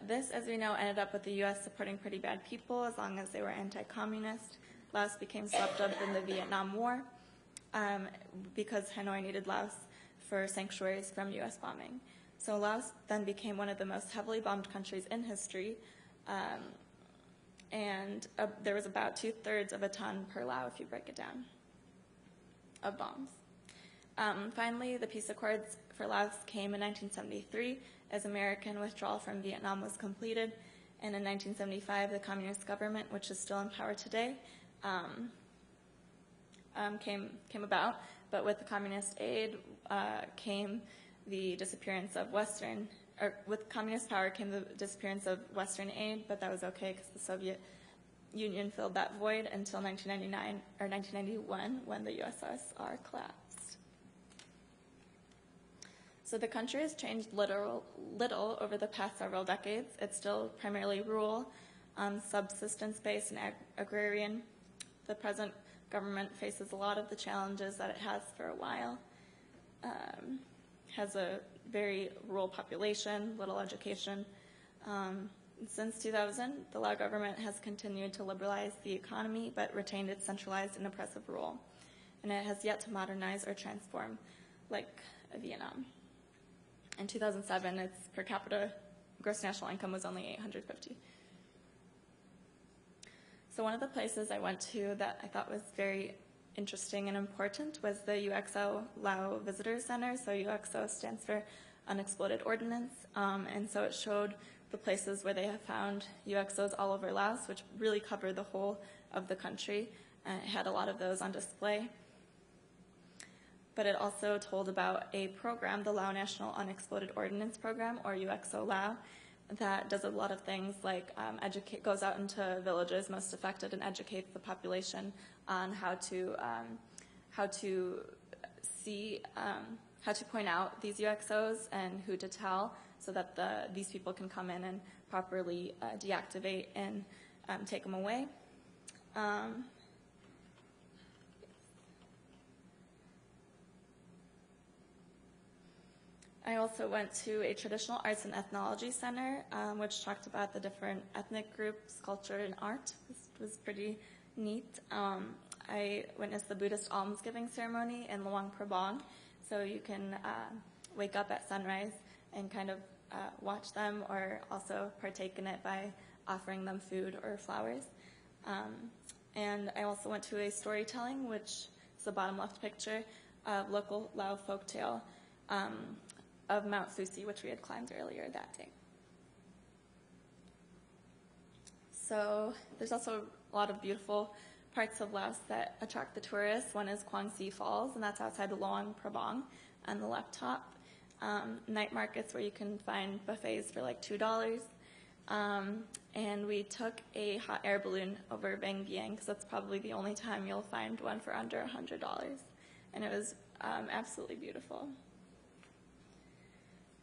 This, as we know, ended up with the U.S. supporting pretty bad people as long as they were anti-communist. Laos became swept up in the Vietnam War because Hanoi needed Laos for sanctuaries from U.S. bombing. So Laos then became one of the most heavily bombed countries in history, and there was about 2/3 of a ton per Lao if you break it down, of bombs. Finally, the peace accords for Laos came in 1973 as American withdrawal from Vietnam was completed, and in 1975 the communist government, which is still in power today, came about. But with the communist aid came the disappearance of with communist power came the disappearance of Western aid, but that was okay because the Soviet Union filled that void until 1999 or 1991 when the USSR collapsed. So the country has changed little over the past several decades. It's still primarily rural, subsistence-based, and agrarian. The present government faces a lot of the challenges that it has for a while. Has a very rural population, little education. Since 2000, the Lao government has continued to liberalize the economy, but retained its centralized and oppressive rule. And it has yet to modernize or transform like Vietnam. In 2007, its per capita gross national income was only $850. So one of the places I went to that I thought was very interesting and important was the UXO Lao Visitor Center. So UXO stands for Unexploded Ordnance, and so it showed the places where they have found UXOs all over Laos, which really covered the whole of the country. It had a lot of those on display. But it also told about a program, the Lao National Unexploded Ordnance Program, or UXO Lao, that does a lot of things like goes out into villages most affected and educates the population on how to point out these UXOs and who to tell, so that these people can come in and properly deactivate and take them away. I also went to a traditional arts and ethnology center, which talked about the different ethnic groups, culture, and art. This was pretty neat. I witnessed the Buddhist almsgiving ceremony in Luang Prabang, so you can wake up at sunrise and kind of watch them, or also partake in it by offering them food or flowers. And I also went to a storytelling, which is the bottom left picture, of local Lao folktale of Mount Fuji, which we had climbed earlier that day. So there's also a lot of beautiful parts of Laos that attract the tourists. One is Quang Si Falls, and that's outside the Luang Prabang on the left top. Night markets where you can find buffets for like $2. And we took a hot air balloon over Bang Biang, because that's probably the only time you'll find one for under $100. And it was absolutely beautiful.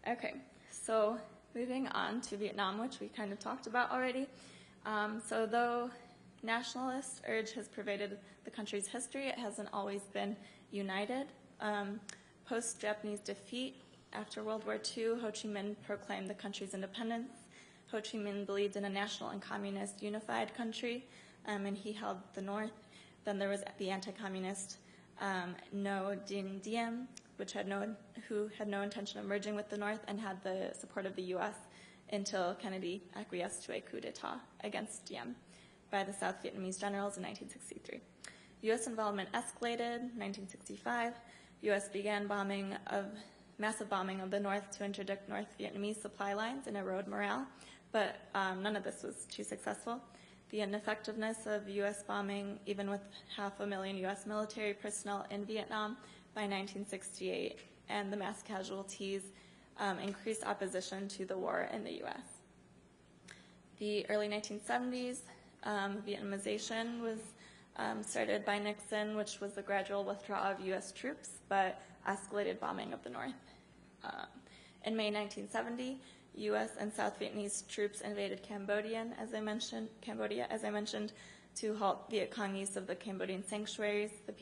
Okay, so moving on to Vietnam, which we kind of talked about already. So though nationalist urge has pervaded the country's history, it hasn't always been united. Post-Japanese defeat, after World War II, Ho Chi Minh proclaimed the country's independence. Ho Chi Minh believed in a national and communist unified country, and he held the North. Then there was the anti-communist No Dinh Diem, who had no intention of merging with the North and had the support of the U.S. until Kennedy acquiesced to a coup d'etat against Diem by the South Vietnamese generals in 1963. U.S. involvement escalated. 1965, U.S. began massive bombing of the North to interdict North Vietnamese supply lines and erode morale, but none of this was too successful. The ineffectiveness of U.S. bombing, even with 500,000 U.S. military personnel in Vietnam by 1968, and the mass casualties increased opposition to the war in the U.S. The early 1970s, Vietnamization was started by Nixon, which was the gradual withdrawal of U.S. troops, but escalated bombing of the North. In May 1970, U.S. and South Vietnamese troops invaded Cambodia, as I mentioned, to halt Viet Cong use of the Cambodian sanctuaries. The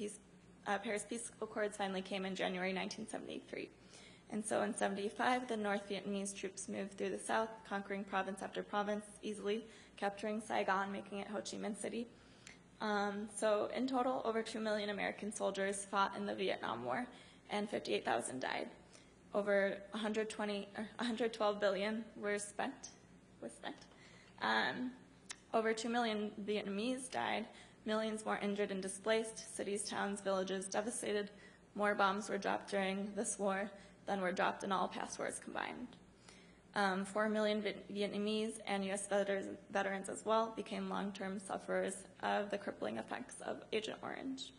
Paris Peace Accords finally came in January 1973. And so in 1975, the North Vietnamese troops moved through the south, conquering province after province easily, capturing Saigon, making it Ho Chi Minh City. So in total, over 2 million American soldiers fought in the Vietnam War, and 58,000 died. over 112 billion was spent. Over 2 million Vietnamese died, millions more injured and displaced, cities, towns, villages devastated. More bombs were dropped during this war than were dropped in all past wars combined. 4 million Vietnamese and U.S. veterans as well became long-term sufferers of the crippling effects of Agent Orange.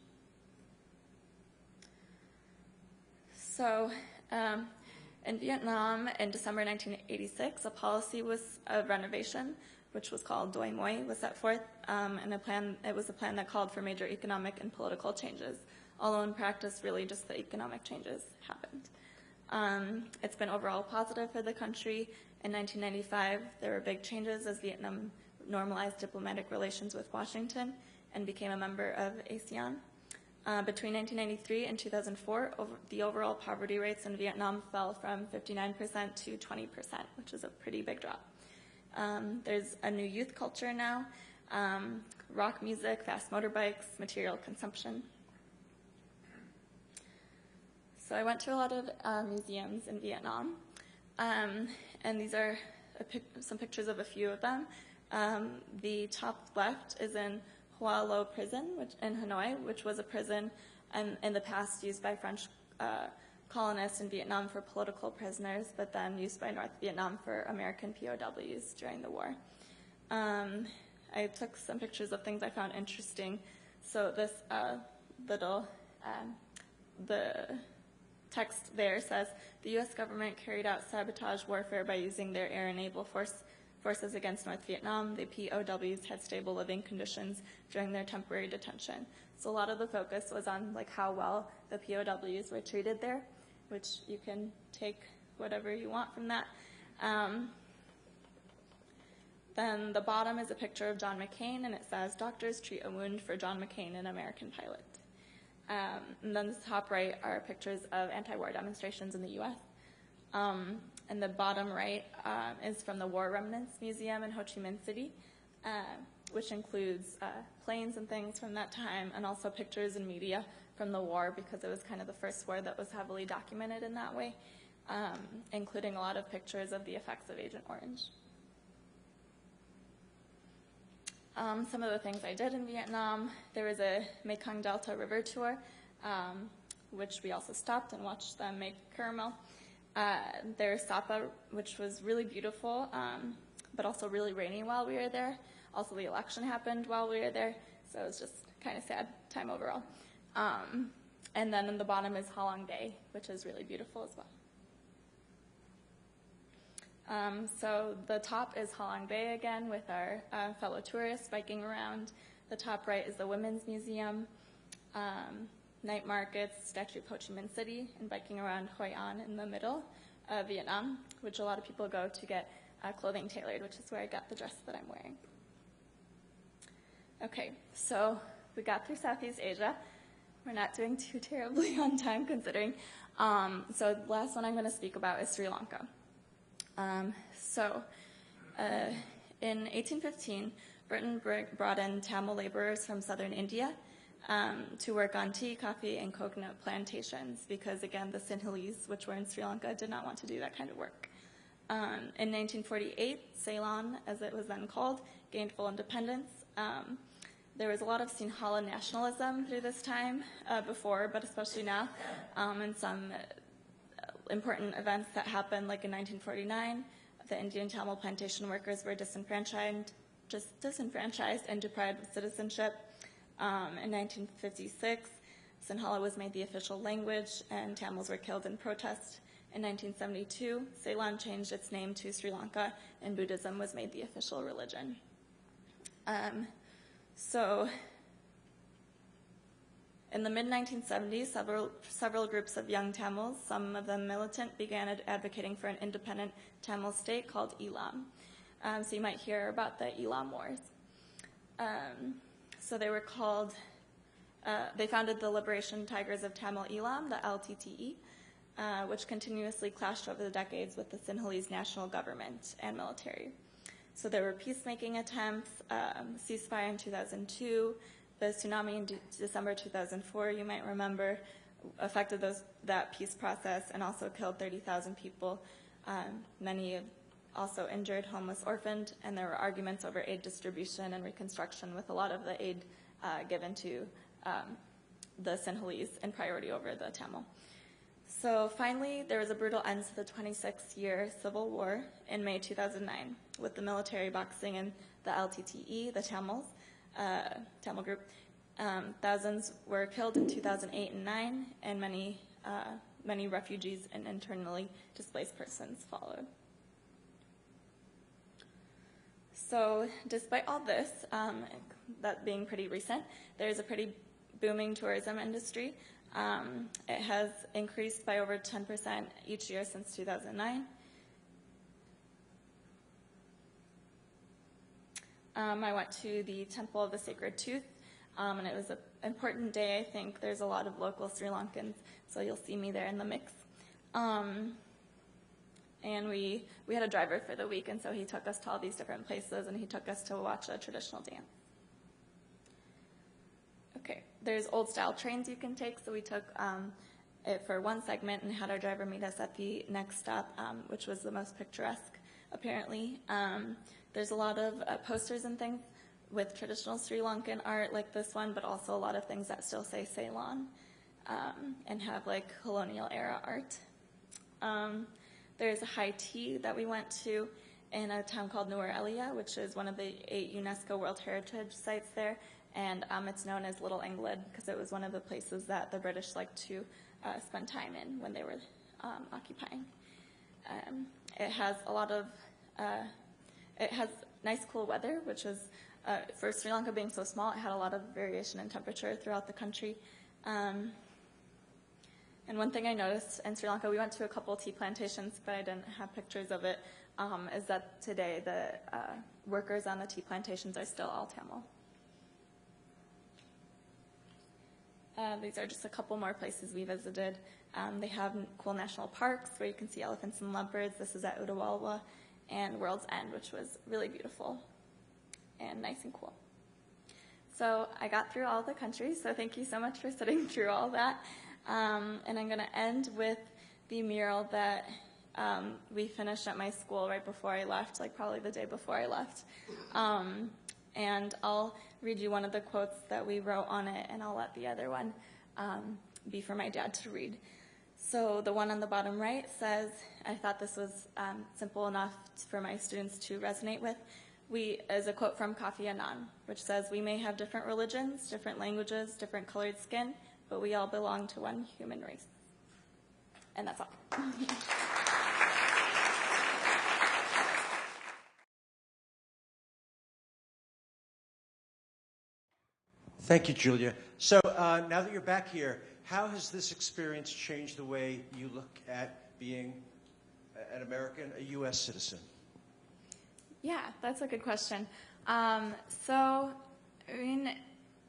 So, in Vietnam, in December 1986, a policy of renovation, which was called Doi Moi, was set forth, and it was a plan that called for major economic and political changes, although in practice, really just the economic changes happened. It's been overall positive for the country. In 1995, there were big changes as Vietnam normalized diplomatic relations with Washington and became a member of ASEAN. Between 1993 and 2004, the overall poverty rates in Vietnam fell from 59% to 20%, which is a pretty big drop. There's a new youth culture now, rock music, fast motorbikes, material consumption. So I went to a lot of museums in Vietnam, and these are some pictures of a few of them. The top left is in Hoa Lo Prison in Hanoi, which was a prison in the past used by French colonists in Vietnam for political prisoners, but then used by North Vietnam for American POWs during the war. I took some pictures of things I found interesting. So this the text there says, the U.S. government carried out sabotage warfare by using their air and naval forces against North Vietnam. The POWs had stable living conditions during their temporary detention. So a lot of the focus was on like how well the POWs were treated there, which you can take whatever you want from that. Then the bottom is a picture of John McCain, and it says, doctors treat a wound for John McCain, an American pilot. And then the top right are pictures of anti-war demonstrations in the U.S. And the bottom right is from the War Remnants Museum in Ho Chi Minh City, which includes planes and things from that time, and also pictures and media from the war, because it was kind of the first war that was heavily documented in that way, including a lot of pictures of the effects of Agent Orange. Some of the things I did in Vietnam, there was a Mekong Delta River tour, which we also stopped and watched them make caramel. There's Sapa, which was really beautiful, but also really rainy while we were there. Also, the election happened while we were there, so it was just kind of sad time overall. And then in the bottom is Ha Long Bay, which is really beautiful as well. So the top is Ha Long Bay again with our fellow tourists biking around. The top right is the Women's Museum, night markets, Statue of Ho Chi Minh City, and biking around Hoi An in the middle of Vietnam, which a lot of people go to get clothing tailored, which is where I got the dress that I'm wearing. Okay, so we got through Southeast Asia. We're not doing too terribly on time considering. So the last one I'm going to speak about is Sri Lanka. In 1815, Britain brought in Tamil laborers from southern India to work on tea, coffee, and coconut plantations because, again, the Sinhalese, which were in Sri Lanka, did not want to do that kind of work. In 1948, Ceylon, as it was then called, gained full independence. There was a lot of Sinhala nationalism through this time before, but especially now, and some important events that happened, like in 1949, the Indian Tamil plantation workers were disenfranchised and deprived of citizenship. In 1956, Sinhala was made the official language, and Tamils were killed in protest. In 1972, Ceylon changed its name to Sri Lanka, and Buddhism was made the official religion. In the mid-1970s, several groups of young Tamils, some of them militant, began advocating for an independent Tamil state called Elam. So you might hear about the Elam Wars. So they were called, they founded the Liberation Tigers of Tamil Elam, the LTTE, which continuously clashed over the decades with the Sinhalese national government and military. So there were peacemaking attempts, ceasefire in 2002, the tsunami in December 2004, you might remember, affected that peace process and also killed 30,000 people, many also injured, homeless, orphaned, and there were arguments over aid distribution and reconstruction, with a lot of the aid given to the Sinhalese in priority over the Tamil. So finally, there was a brutal end to the 26-year civil war in May 2009, with the military boxing in the LTTE, the Tamil group. Thousands were killed in 2008 and 2009, and many refugees and internally displaced persons followed. So despite all this, that being pretty recent, there's a pretty booming tourism industry. It has increased by over 10% each year since 2009. I went to the Temple of the Sacred Tooth, and it was an important day, I think. There's a lot of local Sri Lankans, so you'll see me there in the mix. And we had a driver for the week, and so he took us to all these different places, and he took us to watch a traditional dance. Okay, there's old-style trains you can take, so we took it for one segment and had our driver meet us at the next stop, which was the most picturesque, apparently. There's a lot of posters and things with traditional Sri Lankan art like this one, but also a lot of things that still say Ceylon and have like colonial-era art. There's a high tea that we went to in a town called Nuwara Eliya, which is one of the 8 UNESCO World Heritage Sites there, and it's known as Little England because it was one of the places that the British liked to spend time in when they were occupying. It has a lot of, it has nice cool weather, which is, for Sri Lanka being so small, it had a lot of variation in temperature throughout the country. And one thing I noticed in Sri Lanka, we went to a couple tea plantations, but I didn't have pictures of it, is that today the workers on the tea plantations are still all Tamil. These are just a couple more places we visited. They have cool national parks where you can see elephants and leopards. This is at Udawalwa, and World's End, which was really beautiful and nice and cool. So I got through all the countries, so thank you so much for sitting through all that. And I'm going to end with the mural that we finished at my school right before I left, like probably the day before I left. And I'll read you one of the quotes that we wrote on it, and I'll let the other one be for my dad to read. So the one on the bottom right says, I thought this was simple enough for my students to resonate with, is a quote from Kofi Annan, which says, "We may have different religions, different languages, different colored skin, but we all belong to one human race." And that's all. Thank you, Julia. So now that you're back here, how has this experience changed the way you look at being an American, a U.S. citizen? Yeah, that's a good question. So, I mean,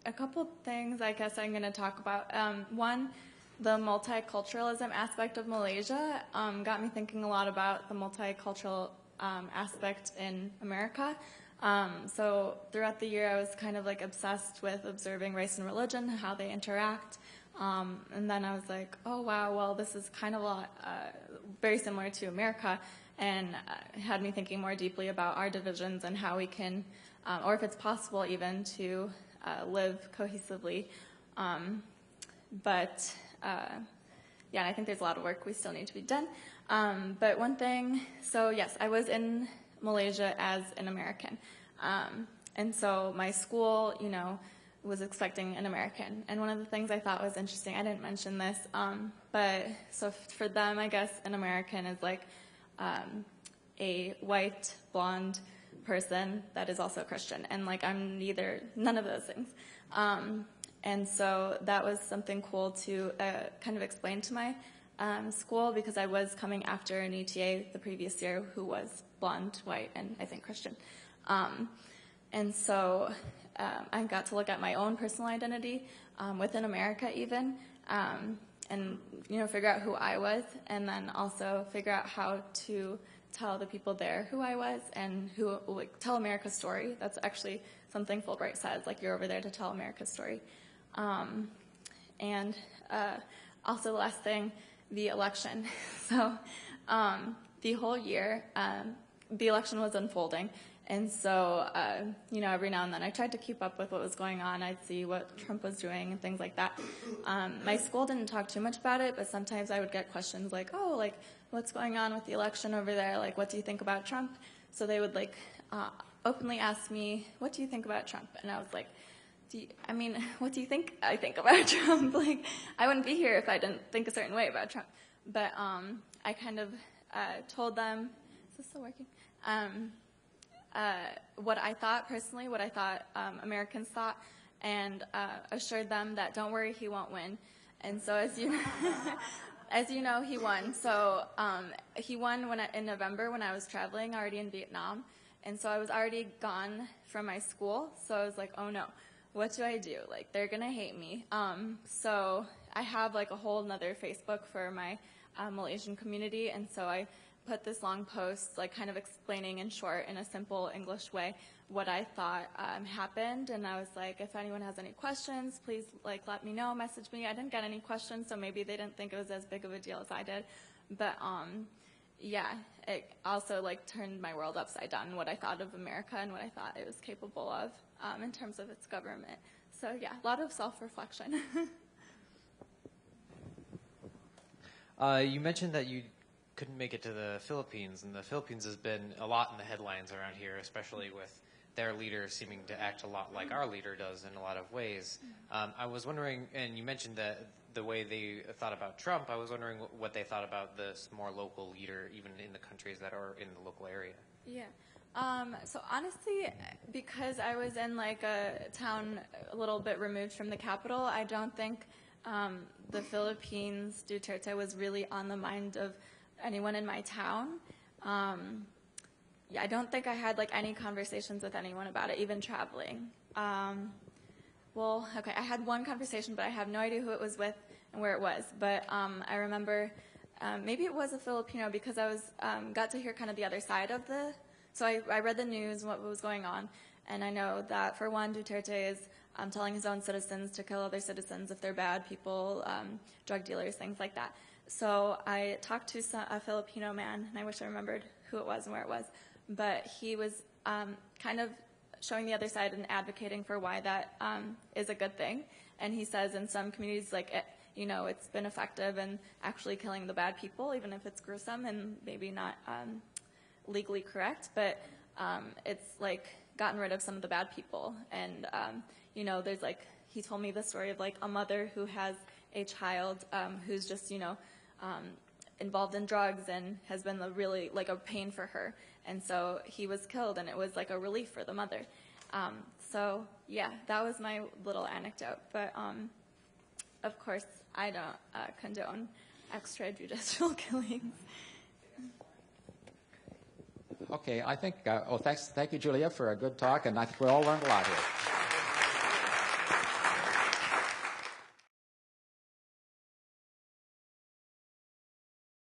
a couple things I guess I'm going to talk about. One, the multiculturalism aspect of Malaysia got me thinking a lot about the multicultural aspect in America. So throughout the year, I was kind of like obsessed with observing race and religion, how they interact. And then I was like, oh, wow, well, this is kind of a lot, very similar to America, and had me thinking more deeply about our divisions and how we can, or if it's possible even, to live cohesively. But yeah, and I think there's a lot of work we still need to be done. But one thing, so yes, I was in Malaysia as an American. And so my school, you know, was expecting an American. And one of the things I thought was interesting, I didn't mention this, but so for them, I guess an American is like a white, blonde person that is also Christian. And like I'm none of those things. And so that was something cool to kind of explain to my school, because I was coming after an ETA the previous year who was blonde, white, and I think Christian. And so I got to look at my own personal identity within America even, and you know, figure out who I was, and then also figure out how to tell the people there who I was and tell America's story. That's actually something Fulbright says, like you're over there to tell America's story. And Also, the last thing, the election. So the whole year, the election was unfolding. And so, every now and then I tried to keep up with what was going on. I'd see what Trump was doing and things like that. My school didn't talk too much about it, but sometimes I would get questions like, oh, like, what's going on with the election over there? Like, what do you think about Trump? So they would, openly ask me, what do you think about Trump? And I was like, what do you think I think about Trump? Like, I wouldn't be here if I didn't think a certain way about Trump. But I kind of told them, is this still working? What I thought personally, what I thought Americans thought, and assured them that don't worry, he won't win. And so as you know, he won. So he won in November when I was traveling already in Vietnam. And so I was already gone from my school. So I was like, oh no, what do I do? Like, they're going to hate me. So I have a whole nother Facebook for my Malaysian community. And so I put this long post, kind of explaining in short, in a simple English way, what I thought happened. And I was like, if anyone has any questions, please let me know, message me. I didn't get any questions, so maybe they didn't think it was as big of a deal as I did. But yeah, it also turned my world upside down, what I thought of America and what I thought it was capable of in terms of its government. So yeah, a lot of self-reflection. You mentioned that you couldn't make it to the Philippines, and the Philippines has been a lot in the headlines around here, especially with their leader seeming to act a lot like our leader does in a lot of ways. I was wondering, and you mentioned that the way they thought about Trump, I was wondering what they thought about this more local leader, even in the countries that are in the local area. Yeah. So honestly, because I was in a town a little bit removed from the capital, I don't think the Philippines, Duterte was really on the mind of anyone in my town. Yeah, I don't think I had any conversations with anyone about it, even traveling. Well, okay, I had one conversation, but I have no idea who it was with and where it was. But I remember maybe it was a Filipino, because I was got to hear kind of the other side of the. So I read the news, what was going on, and I know that for one, Duterte is telling his own citizens to kill other citizens if they're bad people, drug dealers, things like that. So I talked to a Filipino man, and I wish I remembered who it was and where it was, but he was kind of showing the other side and advocating for why that is a good thing. And he says in some communities, it's been effective in actually killing the bad people, even if it's gruesome and maybe not legally correct, but it's gotten rid of some of the bad people. And there's he told me the story of a mother who has a child who's just involved in drugs and has been really a pain for her, and so he was killed, and it was a relief for the mother. So yeah, that was my little anecdote. But of course, I don't condone extrajudicial killings. Okay, I think, thank you, Julia, for a good talk, and I think we all learned a lot here.